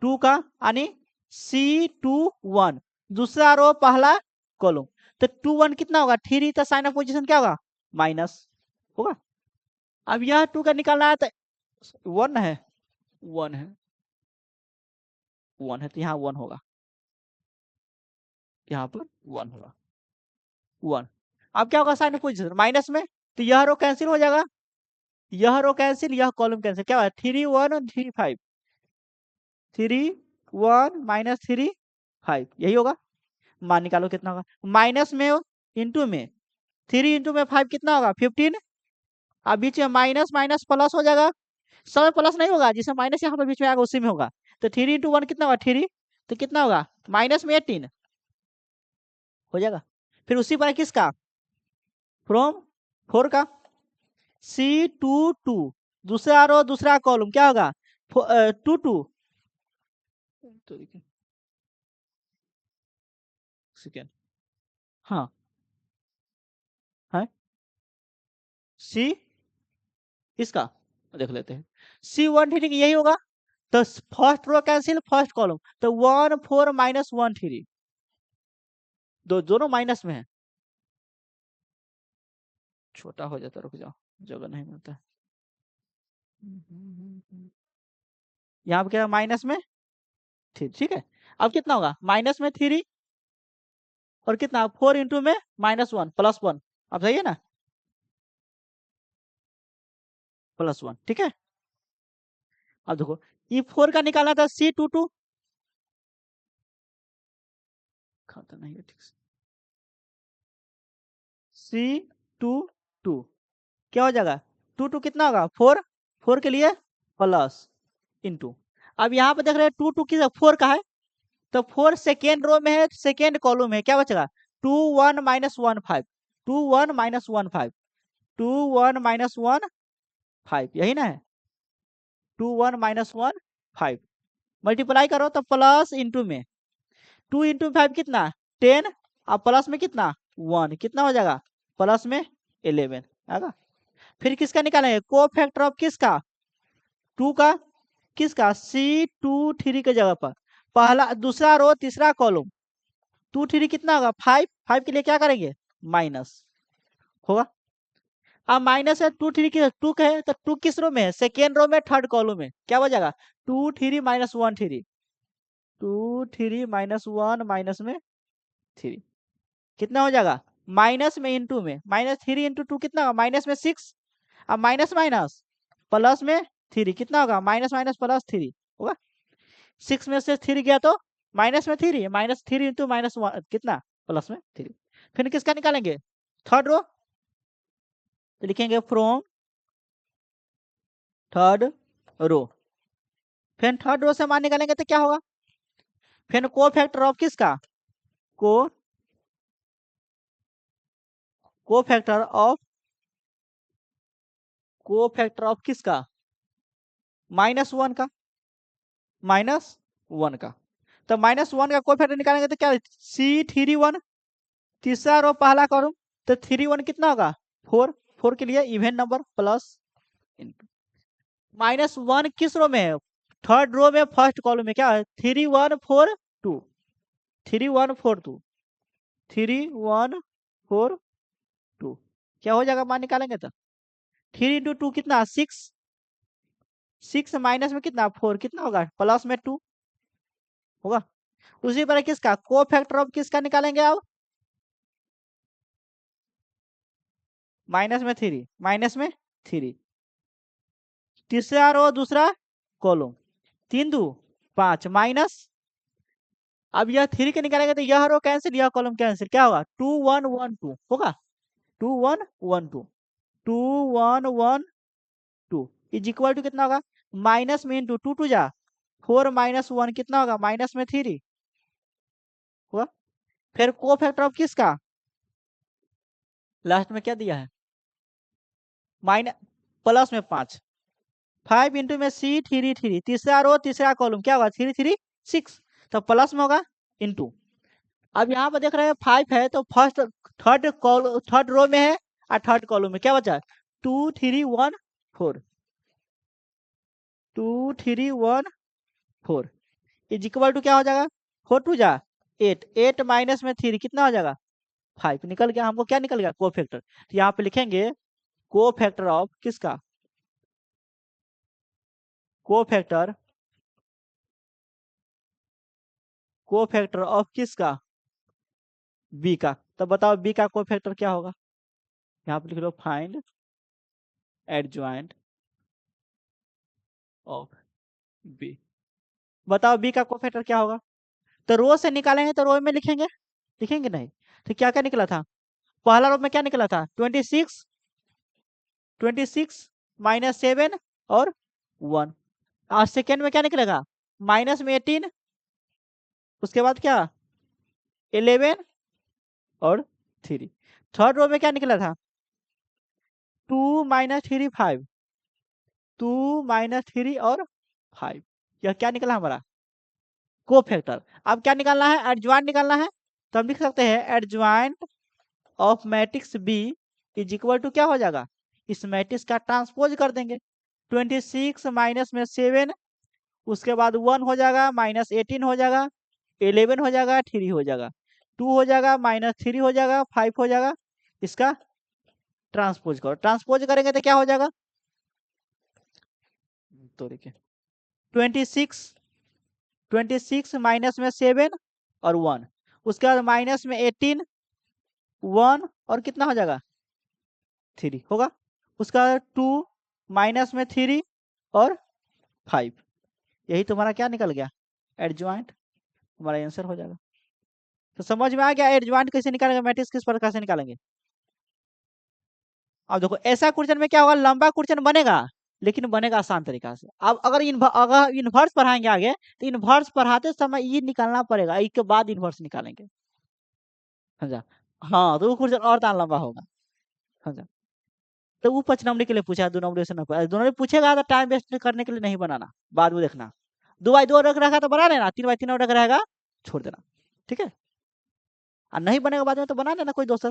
2 का, यानी C21, दूसरा रो पहला कॉलम, तो 2 1 कितना होगा 3, तो साइन ऑफ पोजीशन क्या होगा माइनस होगा। अब यह 2 का निकालना है तो 1 है 1 है 1 है, तो यहाँ 1 होगा, यहाँ पर 1 होगा 1। अब क्या होगा साइन ऑफ पोजीशन माइनस में, तो यह रो कैंसिल हो जाएगा, यह रो कैंसिल यह कॉलम कैंसिल, क्या होगा 3 1 और 3 5, 3 1 माइनस 3 5, यही होगा। मान निकालो कितना होगा, माइनस में इंटू में 3 इंटू में 5 कितना होगा 15, अब बीच में माइनस माइनस प्लस हो जाएगा, सब प्लस नहीं होगा, जिसमें माइनस यहाँ पर बीच में आएगा उसी में होगा, तो 3 इंटू 1 कितना होगा 3, तो कितना होगा माइनस में 18 हो जाएगा। फिर उसी पर किसका फ्रॉम 4 का C22, दूसरा रो दूसरा कॉलम क्या होगा 2 2, सेकेंड हाँ है सी, इसका देख लेते हैं C1 ठीक यही होगा, तो first row cancel first column, तो 1 4 माइनस 1 3, दोनों माइनस में है, छोटा हो जाता, रुक जाओ जगह नहीं मिलता है, यहाँ पे क्या माइनस में 3, ठीक है। अब कितना होगा माइनस में 3 और कितना 4 इंटू में माइनस 1 प्लस 1, अब सही है ना प्लस 1, ठीक है। अब देखो ये 4 का निकालना था C22, खाता नहीं है ठीक से, C22 क्या हो जाएगा 2 2 कितना होगा 4, 4 के लिए प्लस इंटू, अब यहाँ पे देख रहे हैं 2 2 किस 4 का है, तो 4 सेकेंड रो में है, सेकेंड कॉलम है, क्या बचेगा 2 1 माइनस 1 5, 2 1 माइनस 1 5, 2 1 माइनस 1 5, यही ना है 2 1 माइनस 1 5, मल्टीप्लाई करो तो प्लस इंटू में 2 इंटू 5 कितना 10, अब प्लस में कितना 1, कितना हो जाएगा प्लस में 11 आएगा। फिर किसका निकालेंगे, को फैक्टर ऑफ किसका, 2 का, किसका, C23 के जगह पर पहला दूसरा रो तीसरा कॉलम 2 3 कितना होगा 5, 5 के लिए क्या करेंगे माइनस होगा। अब माइनस है 2 3 की 2 का है तो 2 किस रो में है, सेकेंड रो में थर्ड कॉलम में, क्या हो जाएगा 2 3 माइनस 1 3, 2 3 माइनस 1 माइनस में 3 कितना हो जाएगा, माइनस में इंटू में, माइनस 3 इंटू 2 कितना होगा माइनस में 6, अब माइनस माइनस प्लस में 3 कितना होगा माइनस माइनस प्लस 3 होगा। 6 में से 3 गया तो माइनस में 3, माइनस 3 इंटू माइनस 1 कितना प्लस में 3। फिर किसका निकालेंगे थर्ड रो, तो लिखेंगे फ्रॉम थर्ड रो। फिर थर्ड रो से मान निकालेंगे तो क्या होगा, फिर को फैक्टर ऑफ किसका, को फैक्टर ऑफ, को फैक्टर ऑफ किसका -1 का, -1 का, तो -1 का को फैक्टर निकालेंगे तो क्या C31 तीसरा रो पहला करूं तो 31 कितना होगा 4, 4 के लिए इवन नंबर प्लस इंटू -1 किस रो में है, थर्ड रो में फर्स्ट कॉलम में क्या है 3142, 3142, 3142 क्या हो जाएगा मान निकालेंगे तो 3 इंटू 2 कितना 6, 6 माइनस में कितना 4 कितना होगा प्लस में 2 होगा। उसी तरह किसका को फैक्टर ऑफ किसका निकालेंगे अब, माइनस में 3 तीसरा रो दूसरा कॉलम 3 2 5 माइनस, अब यह 3 के निकालेंगे तो यह रो कैंसिल यह कॉलम कैंसिल क्या होगा 2 1 1 2 होगा, 2 1 1 2, 2 1 1 2 इज इक्वल टू कितना होगा माइनस में इंटू 2 2 जा 4 माइनस 1 कितना होगा माइनस में 3 होगा। फिर को फैक्टर ऑफ किसका, लास्ट में क्या दिया है माइनस प्लस में 5, 5 इंटू में C33 तीसरा रो तीसरा कॉलम क्या होगा 3 3 6 तो प्लस में होगा इंटू, अब यहाँ पर देख रहे हैं 5 है तो फर्स्ट थर्ड रो में है और थर्ड कॉलम में क्या बचा 2 3 1 4, 2 3 1 4 इज इक्वल टू क्या हो जाएगा 4 2 जा 8, 8 माइनस में 3 कितना हो जाएगा 5 निकल गया, हमको क्या निकल गया को फैक्टर, तो यहाँ पे लिखेंगे को फैक्टर ऑफ किसका, को फैक्टर ऑफ किसका बी का, तो बताओ बी का को फैक्टर क्या होगा, यहाँ पे लिख लो फाइंड एडजॉइंट ऑफ बी, बताओ बी का को फैक्टर क्या होगा, तो रो से निकालेंगे तो रो में लिखेंगे, लिखेंगे नहीं, तो क्या क्या निकला था पहला रो में क्या निकला था 26 माइनस 7 और 1, और सेकेंड में क्या निकलेगा माइनस में 18, उसके बाद क्या 11 और 3, थर्ड रो में क्या निकला था 2 माइनस 3 5, 2 माइनस 3 और 5, यह क्या निकला हमारा को फैक्टर। अब क्या निकालना है एडजॉइंट निकालना है, तो हम लिख सकते हैं adjoint of matrix B is equal to क्या हो जाएगा इस मैट्रिक्स का ट्रांसपोज कर देंगे 26 माइनस में 7 उसके बाद 1 हो जाएगा माइनस 18 हो जाएगा 11 हो जाएगा 3 हो जाएगा 2 हो जाएगा माइनस 3 हो जाएगा 5 हो जाएगा, इसका ट्रांसपोज करो, ट्रांसपोज करेंगे तो क्या हो जाएगा तो देखिए 26 माइनस में 7 और 1 उसके बाद माइनस में 18 1 और कितना हो जाएगा 3 होगा, उसका 2 माइनस में 3 और 5, यही तुम्हारा क्या निकल गया एडजॉइंट, हमारा आंसर हो जाएगा। तो समझ में आ गया एडजॉइंट कैसे निकालेंगे मैट्रिक्स किस प्रकार से निकालेंगे। अब देखो ऐसा क्वेश्चन में क्या होगा लंबा क्वेश्चन बनेगा लेकिन बनेगा आसान तरीका से। अब अगर इन्वर्स पढ़ाएंगे आगे तो इन्वर्स पढ़ाते समय ये निकालना पड़ेगा, इसके बाद इन्वर्स निकालेंगे समझा। हाँ तो वो क्वेश्चन और तान लंबा होगा समझा। तो वो 5 नंबर के लिए पूछा 2 नंबर से ना पूछा, 2 नंबर पूछेगा तो टाइम वेस्ट करने के लिए नहीं बनाना, बाद में देखना 2x2 रख रखा तो बना लेना, 3x3 रख रहेगा छोड़ देना ठीक है, और नहीं बनेगा बाद में तो बना लेना कोई दोस्त।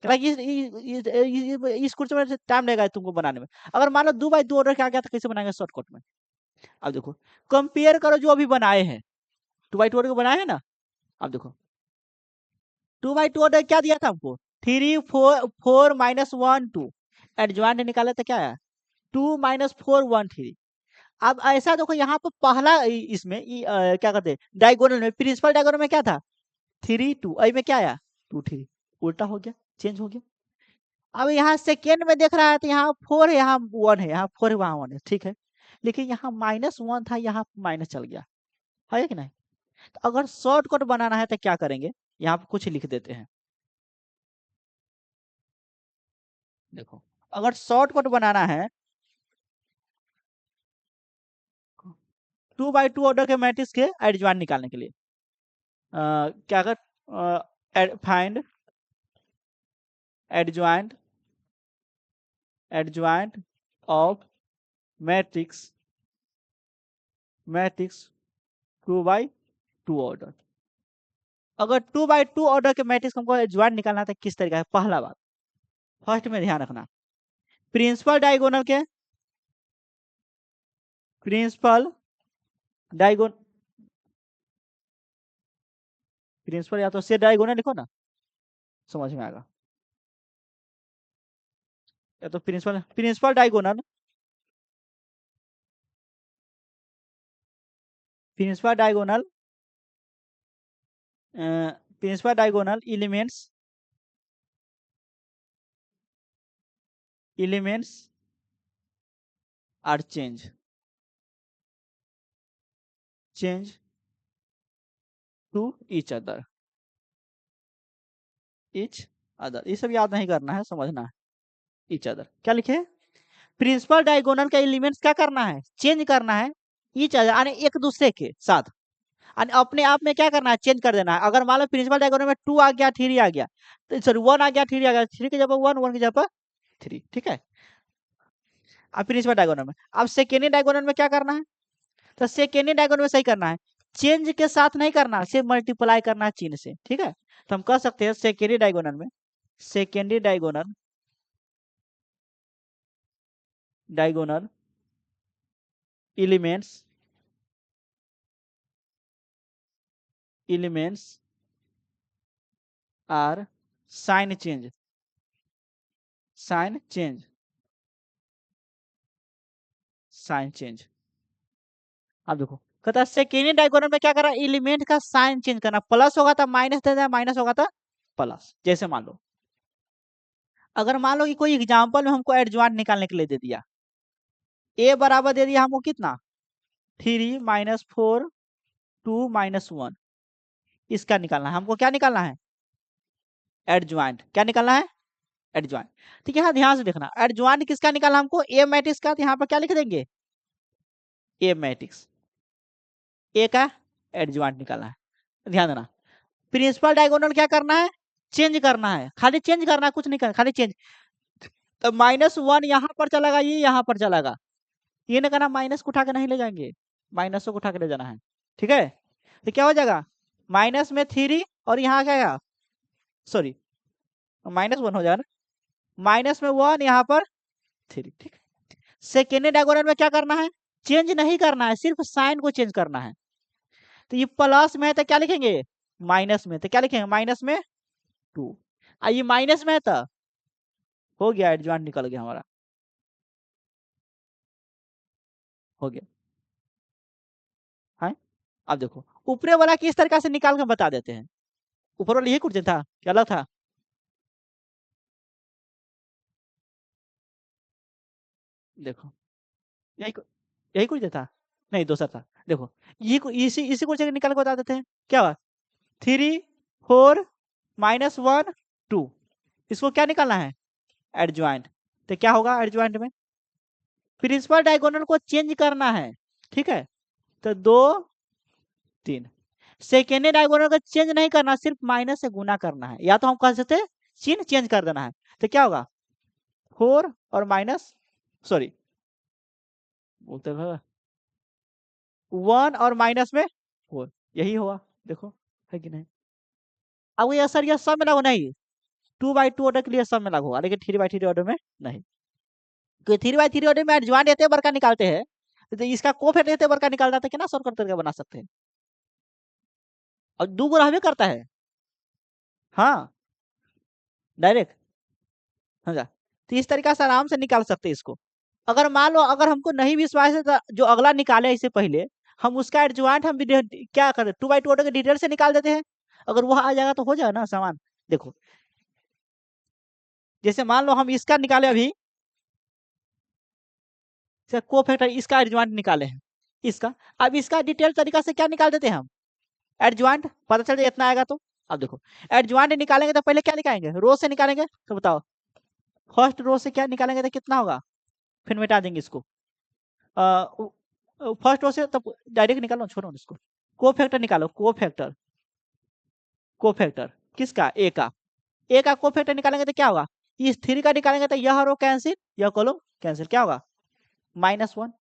इस क्वेश्चन में टाइम लगेगा तुमको बनाने में। अगर मान लो 2x2 ऑर्डर के आ गया तो कैसे बनाएंगे शॉर्टकट में? अब देखो, कंपेयर करो जो अभी बनाए हैं, 2x2 ऑर्डर को बनाए हैं ना। अब देखो 2x2 ऑर्डर क्या दिया था हमको, 3 4 माइनस 1 2, एडजॉइंट निकाले तो क्या है 2 माइनस 4 1 3। अब ऐसा देखो यहाँ पर पहला इसमें क्या कहते हैं डायगोनल में, प्रिंसिपल डायगोनल में क्या था 3 2, में क्या आया 2 3, उल्टा हो गया, चेंज हो गया। अब यहाँ सेकेंड में देख रहा है तो यहाँ 4 है, यहाँ 1 है, यहाँ 4 है, वहाँ 1 है, ठीक है। लेकिन यहाँ -1 था, यहाँ माइनस चल गया, है कि नहीं? तो अगर शॉर्टकट बनाना है तो क्या करेंगे, यहाँ पे कुछ लिख देते हैं। देखो अगर शॉर्टकट बनाना है 2x2 ऑर्डर के मैट्रिक्स के एडजॉइंट निकालने के लिए क्या कर find adjoint of matrix 2x2 order. अगर 2x2 ऑर्डर के मैट्रिक्स हमको एडजॉइंट निकालना है तो किस तरीका है? पहला बात फर्स्ट में ध्यान रखना, प्रिंसिपल डायगोनल के प्रिंसिपल या तो से डायगोनल लिखो ना, समझ में आएगा। या तो principal diagonal elements are change to each other. ये सब याद नहीं करना है, समझना है। ईच अदर क्या लिखे, प्रिंसिपल डायगोनल का एलिमेंट्स क्या करना है, चेंज करना है ईच अदर, यानी एक दूसरे के साथ, और अपने आप में क्या करना है, चेंज कर देना है। अगर मान लो प्रिंसिपल डायगोनल में 2 आ गया 3 आ गया, तो सॉरी 1 आ गया 3 आ गया, 3 की जगह 1 1 की जगह 3, ठीक है। अब प्रिंसिपल डायगोनल में, अब सेकेंडरी डायगोनल में क्या करना है, तो सेकेंडरी डायगोनल में सही करना है, चेंज के साथ नहीं करना, सिर्फ मल्टीप्लाई करना है चिन्ह से, ठीक है। तो हम कह सकते हैं सेकेंडरी डायगोनल में, secondary diagonal elements are sign change अब देखो कहता है सेकेंडरी डायगोनल में क्या करना, एलिमेंट का साइन चेंज करना, प्लस होगा तो माइनस दे देना, माइनस होगा तो प्लस। जैसे मान लो अगर मान लो कि कोई एग्जांपल में हमको एडजॉइंट निकालने के लिए दे दिया, ए बराबर दे दिया हमको कितना 3 माइनस 4 2 माइनस 1, इसका निकालना है हमको। क्या निकालना है, एडजॉइंट। क्या निकालना है, एडजॉइंट। ठीक है, यहाँ ध्यान से देखना, एडजॉइंट किसका निकालना हमको, ए मैट्रिक्स का। तो यहाँ पर क्या लिख देंगे, ए मैट्रिक्स, ए का एडजॉइंट निकालना है। ध्यान देना, प्रिंसिपल डायगोनल क्या करना है, चेंज करना है, खाली चेंज करना है, कुछ नहीं करना, खाली चेंज। तो -1 यहाँ पर चलेगा, ये यहाँ पर चलेगा, ये नहीं करना माइनस को उठा के नहीं ले जाएंगे, माइनस को उठा के ले जाना है, ठीक है। तो क्या हो जाएगा, माइनस में 3 और यहाँ क्या आएगा, सॉरी -1 हो जाएगा ना, माइनस में 1 यहाँ पर 3, ठीक। सेकेंडरी डायगोनल में क्या करना है, चेंज नहीं करना है, सिर्फ साइन को चेंज करना है। तो ये प्लस में है तो क्या लिखेंगे, माइनस में, तो क्या लिखेंगे -2, ये माइनस में है तो हो गया, एडजॉइंट निकल गया हमारा, हो गया। है अब देखो ऊपरे वाला किस तरीका से निकाल के बता देते हैं, ऊपर वाला यही क्वेश्चन था क्या अलग था, देखो यही यही क्वेश्चन था, नहीं दूसरा था। देखो इसी क्वेश्चन निकाल के बता देते हैं, क्या हुआ 3 4 -1 2, इसको क्या निकालना है, एडजॉइंट। तो क्या होगा एडजॉइंट में, प्रिंसिपल डायगोनल को चेंज करना है, ठीक है। तो 2 3, सेकेंडरी डायगोनल को चेंज नहीं करना, सिर्फ माइनस से गुना करना है, या तो हम कह सकते हैं चिन्ह चेंज कर देना है। तो क्या होगा 4 और माइनस, सॉरी बोलते 1 और माइनस में 4, यही हुआ, देखो है कि नहीं। अब ये सर ये सब मिला हो नहीं, 2/2 ऑर्डर के लिए सब में लागू होगा, लेकिन 3/3 ऑर्डर में नहीं। तो 3/3 ऑर्डर में एडजॉइंट इतने बार का निकालते हैं, तो इसका कोफैक्टर इतने बार का निकालता है, कितना शॉर्ट करके बना सकते हैं, और 2 गुना भी करता है। हाँ, डायरेक्ट समझा। तो इस तरीका से आराम से निकाल सकते हैं इसको। अगर मान लो अगर हमको नहीं विश्वास है तो जो अगला निकाले इससे पहले हम उसका एडजॉइंट हम क्या करें, 2/2 ऑर्डर के डिटेल से निकाल देते हैं। अगर वह आ जाएगा तो हो जाएगा ना सामान। देखो जैसे मान लो हम इसका निकाले अभी, कोफैक्टर इसका एडजॉइंट निकाले हैं इसका। अब इसका डिटेल तरीका से क्या निकाल देते हैं हम, एडजॉइंट पता चल जाए इतना आएगा तो। अब देखो एडजॉइंट निकालेंगे तो पहले क्या निकालेंगे, रो से निकालेंगे। तो बताओ फर्स्ट रो से क्या निकालेंगे तो कितना होगा, फिर मिटा देंगे इसको। फर्स्ट रो से तब डायरेक्ट निकालो, छोड़ो इसको। कोफैक्टर निकालो, कोफैक्टर कोफैक्टर किसका, ए का कोफैक्टर निकालेंगे तो क्या होगा, इस 3 का निकालेंगे तो यह रो कैंसिल, यह कॉलम कैंसिल, क्या होगा -1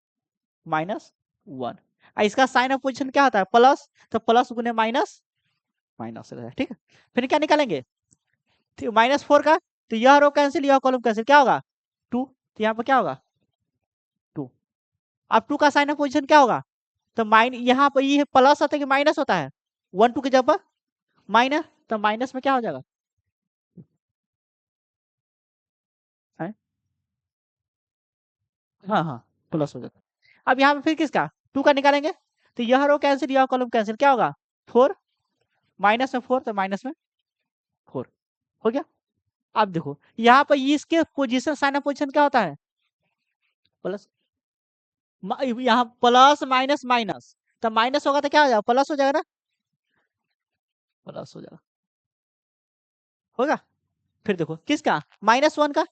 -1। इसका साइन ऑफ पोजीशन क्या होता है, प्लस, तो प्लस गुने माइनस माइनस रहेगा, ठीक है। फिर क्या निकालेंगे -4 का, तो यह रो कैंसिल यह कॉलम कैंसिल, क्या होगा 2, तो यहाँ पर क्या होगा 2। अब 2 का साइन ऑफ पोजीशन क्या होगा, तो यहाँ पर ये प्लस होता है कि माइनस होता है, 1 2 की जगह माइनस, तो माइनस में क्या हो जाएगा है? हाँ हाँ प्लस हो जाता है। अब यहाँ पे फिर किसका 2 का निकालेंगे, तो यह रो कैंसिल यह कॉलम कैंसिल, क्या होगा 4, माइनस में 4 तो माइनस में 4 हो गया। अब देखो यहाँ पर इसके पोजीशन साइन ऑफ पोजीशन क्या होता है, प्लस, यहाँ प्लस माइनस माइनस, तो माइनस होगा तो क्या हो जाएगा प्लस हो जाएगा ना, प्लस हो जाएगा होगा। फिर देखो किसका -1 का,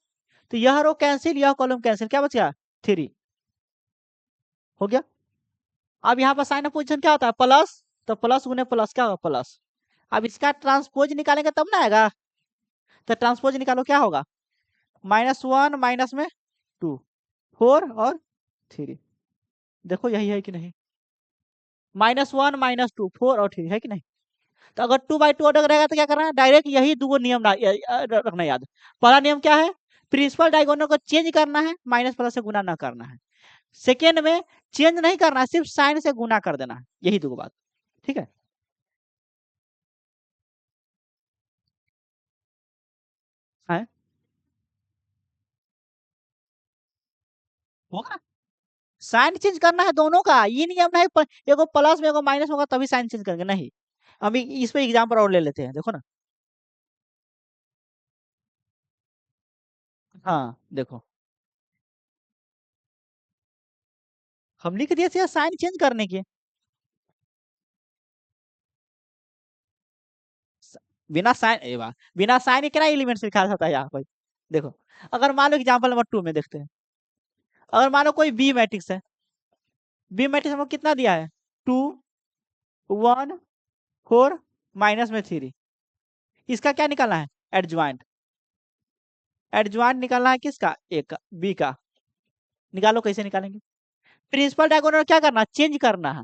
तो यह रो कैंसिल यह कॉलम कैंसिल, क्या बच गया 3 हो गया। अब यहाँ पर साइन ऑफ पोजीशन क्या होता है प्लस, तो प्लस गुने प्लस क्या होगा प्लस। अब इसका ट्रांसपोज निकालेंगे तब ना आएगा, तो ट्रांसपोज निकालो क्या होगा -1 माइनस में 2 4 और 3, देखो यही है कि नहीं, -1 -2 4 और 3 है कि नहीं। तो अगर 2/2 ऑर्डर रहेगा तो क्या करना है, डायरेक्ट यही दो नियम रखना याद। पहला नियम क्या है, प्रिंसिपल डायगोनल को चेंज करना है, माइनस प्लस से गुना ना करना है। सेकेंड में चेंज नहीं करना है, सिर्फ साइन से गुना कर देना है, यही दो बात, ठीक है। है होगा, साइन चेंज करना है दोनों का, ये नियम नहीं एगो प्लस में एगो माइनस होगा तभी साइन चेंज करेंगे, नहीं। अभी इस पे एग्जाम्पल और ले लेते हैं, देखो ना। हाँ देखो हम लिख दिए थे साइन चेंज करने के, बिना साइन बिना साइन के क्या एलिमेंट्स लिखा होता है यहाँ पर। देखो अगर मान लो एग्जाम्पल नंबर 2 में देखते हैं, अगर मान लो कोई बी मैट्रिक्स है, बी मैट्रिक्स हमको कितना दिया है 2 1 4 माइनस में 3, इसका क्या निकालना है एडजॉइंट, एडजॉइंट निकालना है किसका ए का, बी का। निकालो कैसे निकालेंगे, प्रिंसिपल डायगोनल क्या करना चेंज करना है,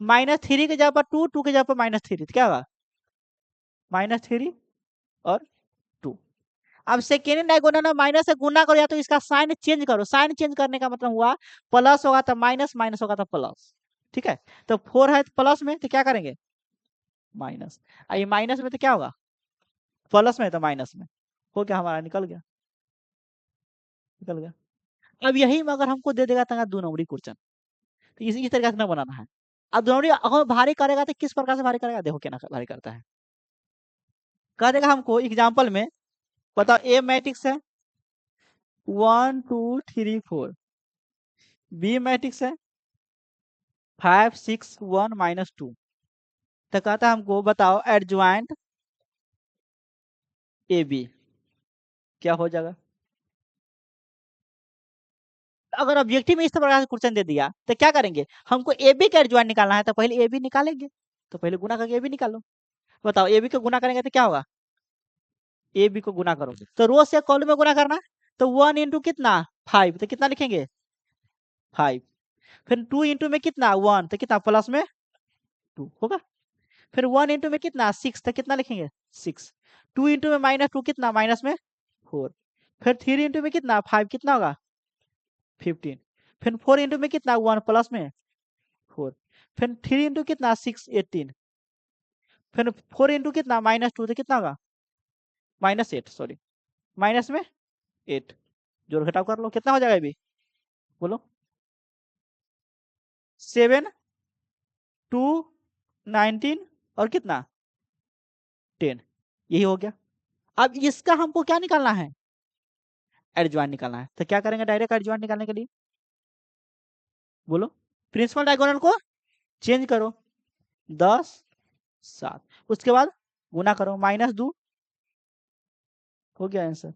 -3 के जगह पर 2 2 के जगह पर -3, तो क्या होगा -3 और 2। अब सेकेंड डायगोनल में माइनस से गुना करो, या तो इसका साइन चेंज करो, साइन चेंज करने का मतलब हुआ प्लस होगा तो माइनस, माइनस होगा तो प्लस, ठीक है। तो 4 है प्लस में तो क्या करेंगे माइनस, ये माइनस में तो क्या होगा प्लस में, तो माइनस में हो गया, हमारा निकल गया, निकल गया। अब यही में अगर हमको दे देगा तो 2 नंबरी क्वेश्चन, तो इसी तरीके से ना बनाना है। अब 2 नंबरी अगर भारी करेगा तो किस प्रकार से भारी करेगा, देखो क्या भारी करता है, कह देगा हमको एग्जाम्पल में, बताओ ए मैट्रिक्स है 1 2 3 4, बी मैट्रिक्स है 5 6 1 -2, तो कहता है हमको बताओ एडजॉइंट ए बी, क्या हो जाएगा। अगर ऑब्जेक्टिव में इस प्रकार से क्वेश्चन दे दिया तो क्या करेंगे, हमको ए बी का एडजॉइंट निकालना है, तो पहले ए बी निकालेंगे, तो पहले गुना करके ए बी निकालो। बताओ ए बी को गुना करेंगे तो क्या होगा, ए बी को गुना करोगे तो रो से कॉलम में गुना करना है, तो 1 इंटू कितना 5, तो कितना लिखेंगे 5, फिर 2 इंटू में कितना 1, तो कितना प्लस में 2 होगा, फिर 1 इंटू में कितना 6, तो कितना लिखेंगे 6। 2 इंटू में -2 कितना, माइनस में 4। फिर 3 इंटू में कितना 5 कितना होगा 15। फिर 4 इंटू में कितना 1 प्लस में 4। फिर 3 इंटू कितना 6 18। फिर 4 इंटू कितना -2 तो कितना होगा -8, सॉरी माइनस में 8। जोड़ घटाव कर लो कितना हो जाएगा अभी बोलो। 7 2 19 और कितना 10, यही हो गया। अब इसका हमको क्या निकालना है एडजॉइंट निकालना है। तो क्या करेंगे डायरेक्ट एडजॉइंट निकालने के लिए बोलो। प्रिंसिपल डायगोनल को चेंज करो 10 7, उसके बाद गुना करो -2, हो गया आंसर।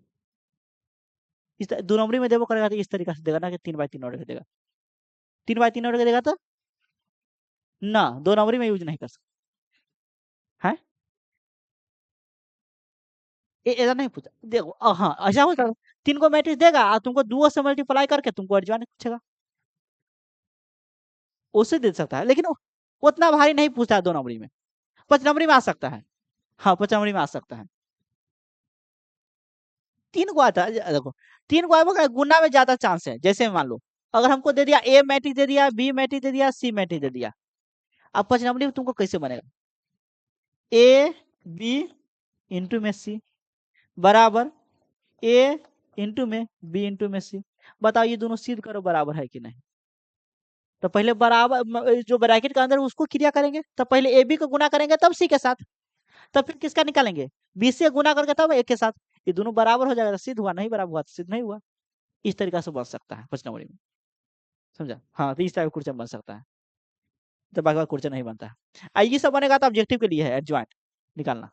इस दो नंबरी में देखो करेगा तो इस तरीके से देगा ना कि 3/3 ऑर्डर देगा। 3/3 ऑर्डर देगा तो ना 2 नंबरी में यूज नहीं कर सकते हैं। ऐसा नहीं पूछा देखो, हाँ ऐसा होता है 3 को मैट्रिक्स देगा और तुमको 2 से मल्टीप्लाई करके तुमको एडजॉइंट पूछेगा, उससे दे सकता है। लेकिन उतना भारी नहीं पूछता है 2 नंबरी में, 5 नंबरी में आ सकता है। हाँ 5 नंबरी में आ सकता है। 3 को आता है देखो, 3 को आएगा गुना में ज्यादा चांस है। जैसे मान लो अगर हमको दे दिया ए मैट्रिक्स दे दिया, बी मैट्रिक्स दे दिया, सी मैट्रिक्स दे दिया, अब 5 नंबरी में तुमको कैसे बनेगा ए बी इंटू में सी बराबर ए इंटू में बी इंटू में सी। बताओ ये दोनों सिद्ध करो बराबर है कि नहीं। तो पहले बराबर जो ब्रैकेट का अंदर उसको क्रिया करेंगे, तो पहले ए बी को गुना करेंगे तब सी के साथ, तब फिर किसका निकालेंगे बी से गुना करके तब ए के साथ। ये दोनों बराबर हो जाएगा तो सिद्ध हुआ, नहीं बराबर हुआ तो सिद्ध नहीं हुआ। इस तरीका से बन सकता है 5 नंबरी में, समझा। हाँ तो इस टाइप का क्वेश्चन बन सकता है, तो बाकी क्वेश्चन नहीं बनता है। ये सब बनेगा तो ऑब्जेक्टिव के लिए है एडजॉइंट निकालना।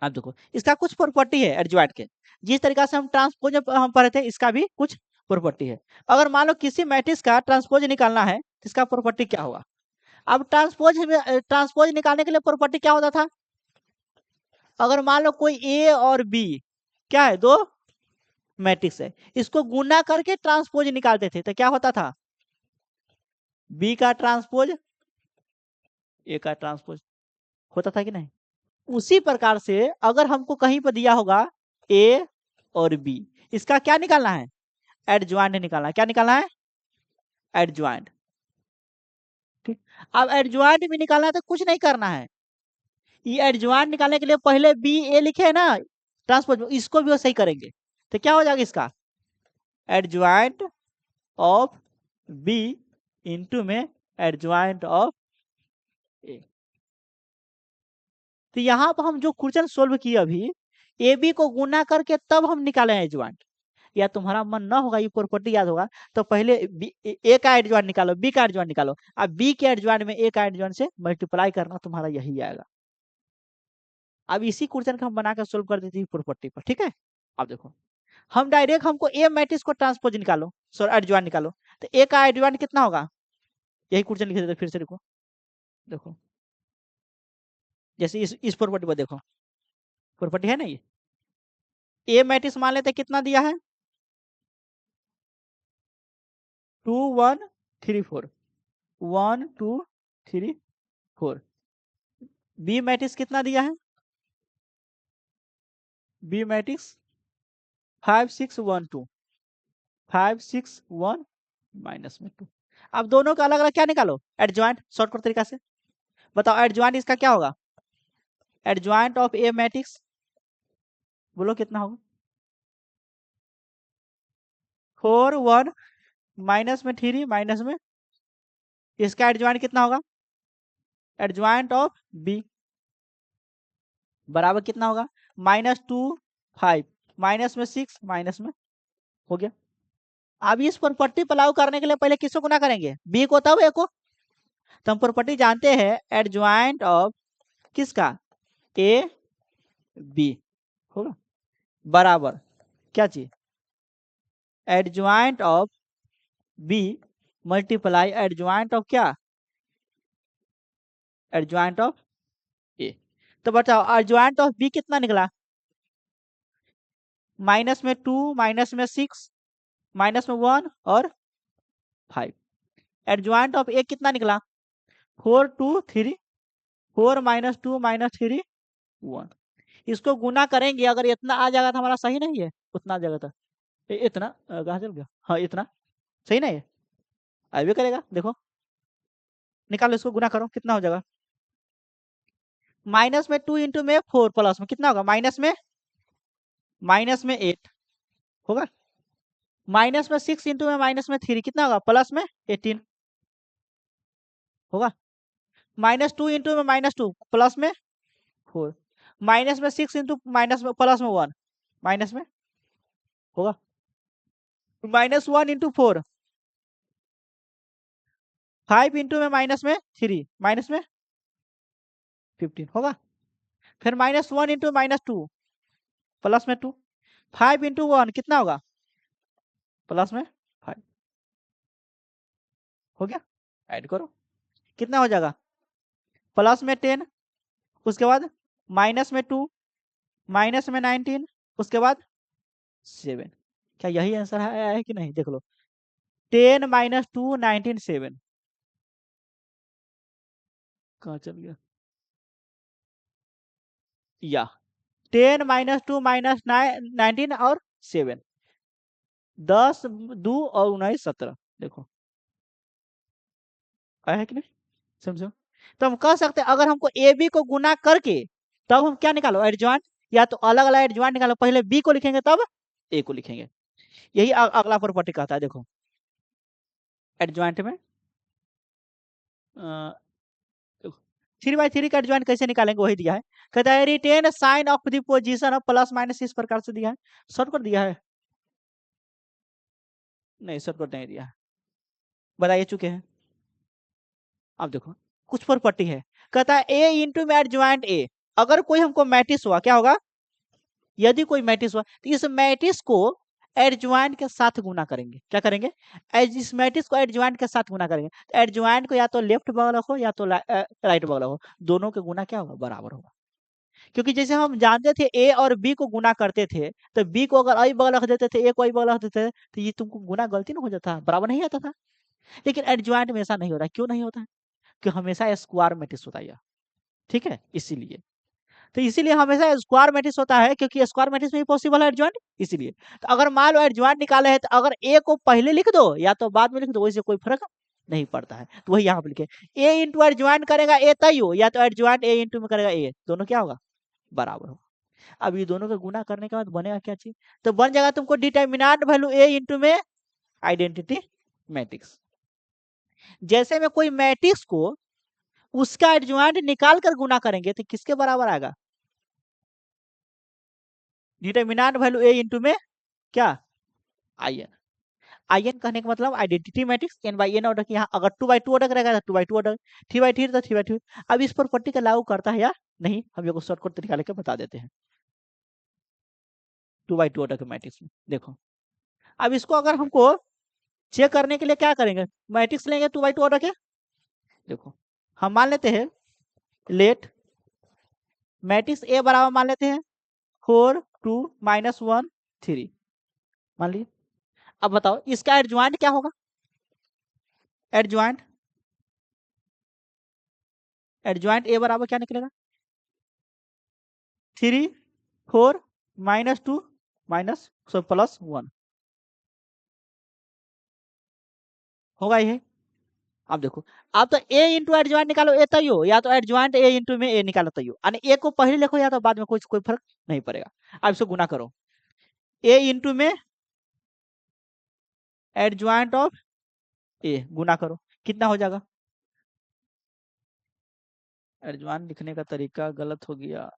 आप देखो इसका कुछ प्रॉपर्टी है एडजॉइंट के, जिस तरीका से हम ट्रांसपोज हम पढ़े थे इसका भी कुछ प्रॉपर्टी है। अगर मान लो किसी मैट्रिक्स का ट्रांसपोज निकालना है तो इसका प्रॉपर्टी क्या होगा। अब ट्रांसपोज निकालने के लिए प्रॉपर्टी क्या होता था, अगर मान लो कोई ए और बी क्या है दो मैट्रिक्स है, इसको गुना करके ट्रांसपोज निकालते थे तो क्या होता था बी का ट्रांसपोज ए का ट्रांसपोज होता था कि नहीं। उसी प्रकार से अगर हमको कहीं पर दिया होगा ए और बी, इसका क्या निकालना है एडजॉइंट निकालना है। क्या निकालना है एडजॉइंट। ठीक, अब एडजॉइंट भी निकालना है तो कुछ नहीं करना है, ये एडजॉइंट निकालने के लिए पहले बी ए लिखे है ना ट्रांसपोज, इसको भी वो सही करेंगे तो क्या हो जाएगा इसका एडजॉइंट ऑफ बी इंटू में एडजॉइंट ऑफ ए। तो यहाँ पर हम जो क्वेश्चन सोल्व किए अभी ए बी को गुना करके तब हम निकाले हैं एडजॉइंट, या तुम्हारा मन ना होगा ये प्रॉपर्टी याद होगा तो पहले ए का एडजॉइंट निकालो बी का एडजॉइंट निकालो, अब बी के एडजॉइंट में ए का एडजॉइंट से मल्टीप्लाई करना तुम्हारा यही आएगा। अब इसी क्वेश्चन को हम बना कर सोल्व कर देते हैं प्रॉपर्टी पर, ठीक है। अब देखो हम डायरेक्ट हमको ए मैट्रिक्स को ट्रांसपोज निकालो सॉरी एडजॉइंट निकालो, तो ए का एडजॉइंट कितना होगा यही क्वेश्चन लिख देते फिर से। देखो जैसे इस प्रॉपर्टी पर देखो, प्रॉपर्टी है ना ये ए मैट्रिक्स मान लेते कितना दिया है 2 1 3 4 1 2 3 4। बी मैट्रिक्स कितना दिया है बी मैट्रिक्स 5 6 1 2 5 6 1 -2। अब दोनों का अलग अलग क्या निकालो एडजॉइंट शॉर्टकट तरीका से। बताओ एडजॉइंट इसका क्या होगा एडजॉइंट ऑफ ए मैट्रिक्स बोलो कितना होगा 4 1 माइनस में 3 माइनस में, इसका एडजॉइंट कितना होगा एडजॉइंट ऑफ बी बराबर कितना होगा -2 5 माइनस में 6 माइनस में, हो गया। अब इस प्रॉपर्टी पर लागू करने के लिए पहले किसको गुना करेंगे बी को तब ए को, तो हम प्रॉपर्टी जानते हैं एडजॉइंट ऑफ किसका ए बी होगा बराबर क्या चीज adjoint of B multiply adjoint of क्या एडजॉइंट ऑफ ए। तो बताओ एडजॉइंट ऑफ बी कितना निकला माइनस में 2 माइनस में 6 माइनस में 1 और 5। एडजॉइंट ऑफ ए कितना निकला 4 2 3 4 - 2 - 3 1। इसको गुना करेंगे, अगर इतना आ जाएगा तो हमारा सही नहीं है, उतना आ जाएगा तो इतना कहाँ चल गया, हाँ इतना सही नहीं है, अभी करेगा देखो, निकालो इसको, गुना करो, कितना हो जाएगा, माइनस में 2 इंटू में 4 प्लस में कितना होगा, माइनस में 8 होगा, माइनस में 6 इंटू में माइनस में 3 कितना होगा, प्लस में 18 होगा, -2 इंटू में -2 प्लस में 4, माइनस में 6 इंटू माइनस में प्लस में 1 माइनस में होगा, -1 इंटू 4 5 इंटू में -3 माइनस में 15 होगा, फिर -1 इंटू -2 प्लस में 2, 5 इंटू 1 कितना होगा, प्लस में 5 हो गया, ऐड करो कितना हो जाएगा, प्लस में 10, उसके बाद माइनस में 2, माइनस में 19, उसके बाद 7, क्या यही आंसर है कि नहीं, देख लो, 10 - 2 19 7, कहाँ चल गया, या 10 - 2 -19 और 7, 10 2 और 19 17, देखो आया है कि नहीं, समझो, तो हम कह सकते हैं अगर हमको ए बी को गुना करके तब हम क्या निकालो, एडजॉइंट, या तो अलग अलग एडजॉइंट निकालो, पहले बी को लिखेंगे तब ए को लिखेंगे, यही अगला प्रॉपर्टी कहता है, देखो एडजॉइंट में 3/3 का एडजॉइंट कैसे निकालेंगे, वही दिया है, कहता है written sign of the position of plus minus, इस प्रकार से दिया है, शॉर्ट कर दिया है, नहीं शॉर्ट कर नहीं दिया है, बताइए चुके हैं, अब देखो कुछ प्रॉपर्टी है, कहता है ए इंटू में एडजॉइंट ए, अगर कोई हमको मैट्रिक्स हुआ क्या होगा, यदि कोई मैट्रिक्स हुआ तो इस मैट्रिक्स को एडजॉइंट के साथ गुना करेंगे, क्या करेंगे, इस मैट्रिक्स को एडजॉइंट के साथ गुना करेंगे, तो एडजॉइंट को या तो लेफ्ट बगल रखो या तो राइट बगल रखो, दोनों के गुना क्या होगा, बराबर होगा, क्योंकि जैसे हम जानते थे ए और बी को गुना करते थे, तो बी को अगर आई बगल रख देते थे, ए को आई बगल रख देते थे, तो ये तुमको गुना गलती ना हो जाता, बराबर नहीं आता था, लेकिन एडजॉइंट में ऐसा नहीं होता, क्यों नहीं होता है, कि हमेशा स्क्वायर मैट्रिक्स होता है, ठीक है, इसीलिए, तो इसीलिए हमेशा स्क्वायर मैट्रिक्स होता है, क्योंकि स्क्वायर मैट्रिक्स में ही पॉसिबल है एडजॉइंट, इसीलिए, तो अगर मान लो एडजॉइंट निकाले है, तो अगर ए को पहले लिख दो या तो बाद में लिख दो, वैसे कोई फर्क नहीं पड़ता है, तो वही यहाँ पे लिखे, ए इंटू एडजॉइंट करेगा ए तय हो, या तो एडजॉइंट ए इंटू में करेगा ए, दोनों क्या होगा, बराबर होगा, अब ये दोनों का गुना करने के बाद बनेगा क्या चीज, तो बन जाएगा तुमको डिटर्मिनेंट वैल्यू ए इंटू में आइडेंटिटी मैट्रिक्स, जैसे में कोई मैट्रिक्स को उसका एडजॉइंट निकाल कर गुना करेंगे तो किसके बराबर आएगा, डिटर्मिनेंट वैल्यू ए इंटू में क्या, आई एन, आई एन कहने का मतलब identity matrix N by N order की, यहाँ अगर 2/2 ऑर्डर रहेगा तो 2/2 ऑर्डर, 3/3 तो 3/3, अब इस प्रॉपर्टी का लागू करता है या नहीं, हम लोग शॉर्टकट तरीका लेकर बता देते हैं, 2/2 ऑर्डर के मैट्रिक्स में देखो, अब इसको अगर हमको चेक करने के लिए क्या करेंगे, मैट्रिक्स लेंगे 2/2 ऑर्डर के, देखो हम मान लेते हैं, लेट मैट्रिक्स ए बराबर मान लेते हैं 4 2 -1 3, मान लीजिए, अब बताओ इसका एडजॉइंट क्या होगा, एडजॉइंट एडजॉइंट ए बराबर क्या निकलेगा, 3 4 -2 +1 होगा ये, अब देखो, अब तो ए इंटू एडजॉइंट निकालो ए तय हो, या तो एडजॉइंट ए इंटू में ए निकालो तय हो, यानी ए को पहले लिखो या तो बाद में कोई फर्क नहीं पड़ेगा, अब इसको गुना करो, ए इंटू में एडजॉइंट ऑफ ए गुना करो, कितना हो जाएगा, एडजॉइंट लिखने का तरीका गलत हो गया,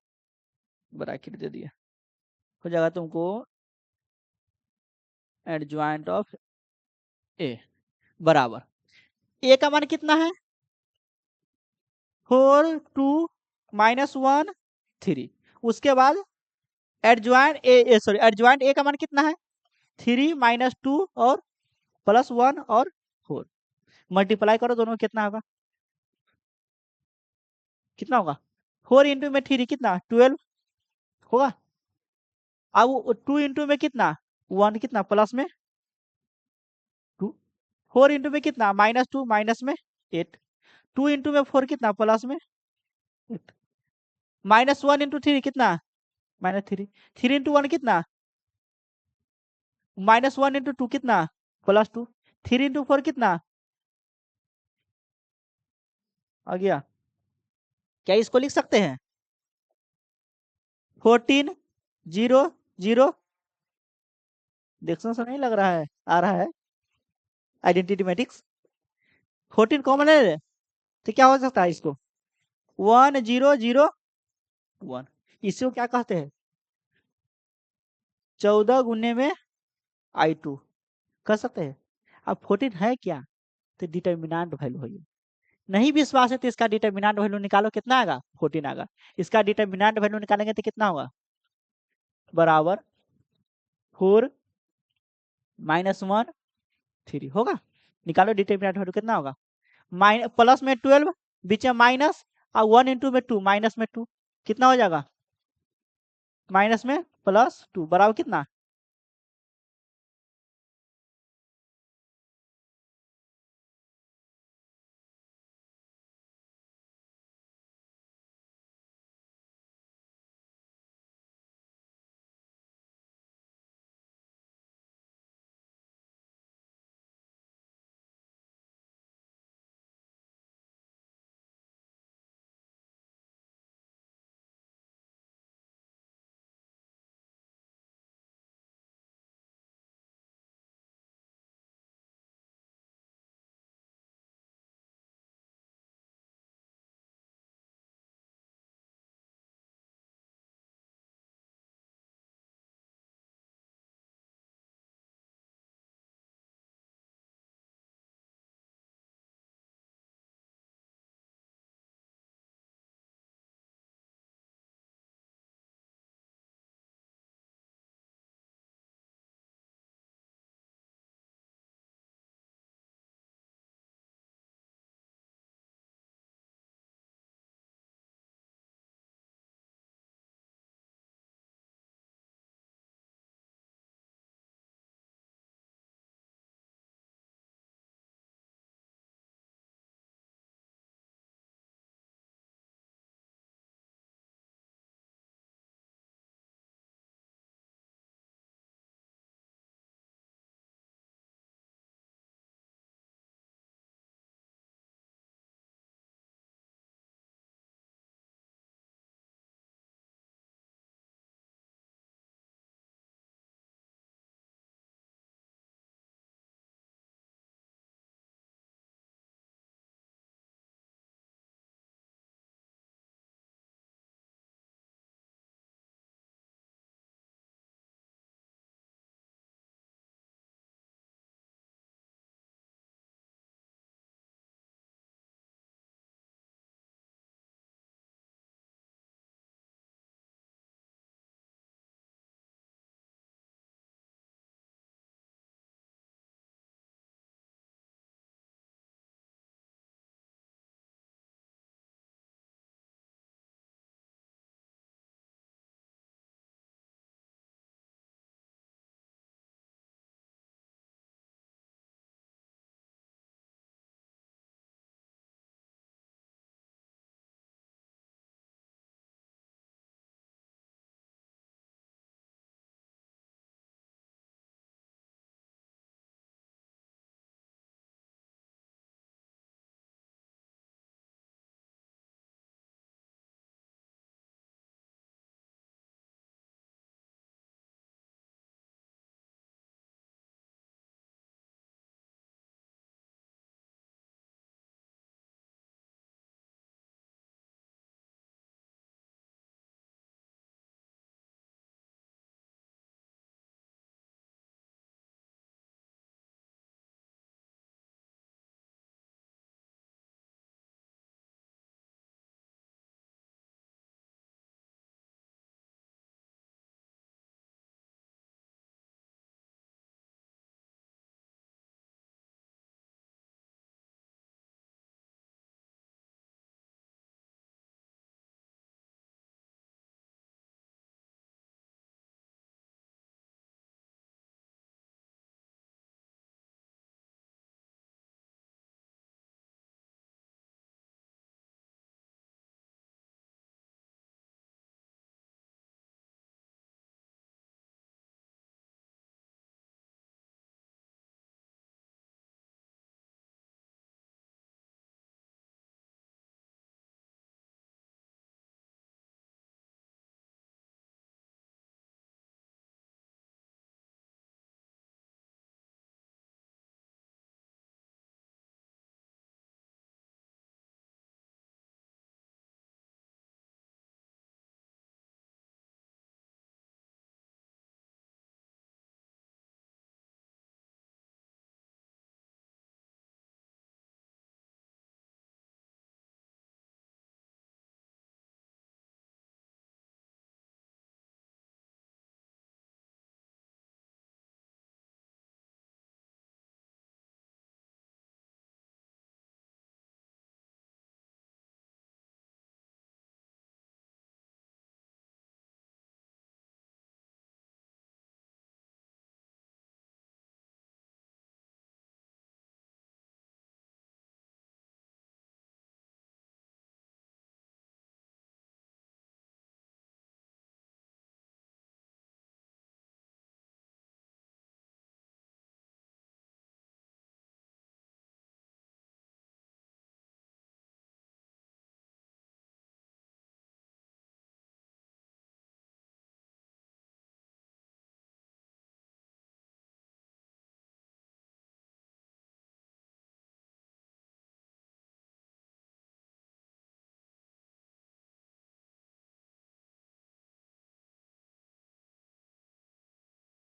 ब्रैकेट दे दिया, हो जाएगा तुमको एडजॉइंट ऑफ ए बराबर, ए का मान कितना है 4 2 -1 3, उसके बाद adjoint A sorry adjoint A का मान कितना है 3 -2 और +1 और 4, मल्टीप्लाई करो दोनों कितना होगा, कितना होगा 4 इंटू में 3 कितना 12 होगा, अब 2 इंटू में कितना 1 कितना प्लस में 2, 4 इंटू में कितना -2 माइनस में 8, 2 इंटू में 4 कितना प्लस में -1 × 3 कितना? -3। 3 × 1 कितना? -1 × 2 कितना? +2। 3 × 4 कितना? आ गया। क्या इसको लिख सकते हैं? 14 0 0। देखने से नहीं लग रहा है आ रहा है आइडेंटिटी मैट्रिक्स। 14 कॉमन है तो क्या हो सकता है इसको? 1 0 0 1। इसको क्या कहते हैं? 14 गुने में I2 कर सकते हैं। अब 14 है क्या? तो डिटर्मिनेंट वैल्यू है ये। नहीं विश्वास है तो इसका डिटर्मिनेंट वैल्यू निकालो, कितना आएगा? 14 आएगा। इसका डिटर्मिनेंट वैल्यू निकालेंगे तो कितना होगा? बराबर 4 -1 3 होगा। निकालो डिटर्मिनेंट वैल्यू कितना होगा? प्लस में 12, बीच में माइनस, और 1 × में 2, माइनस में 2 कितना हो जाएगा? माइनस में +2 बराबर कितना?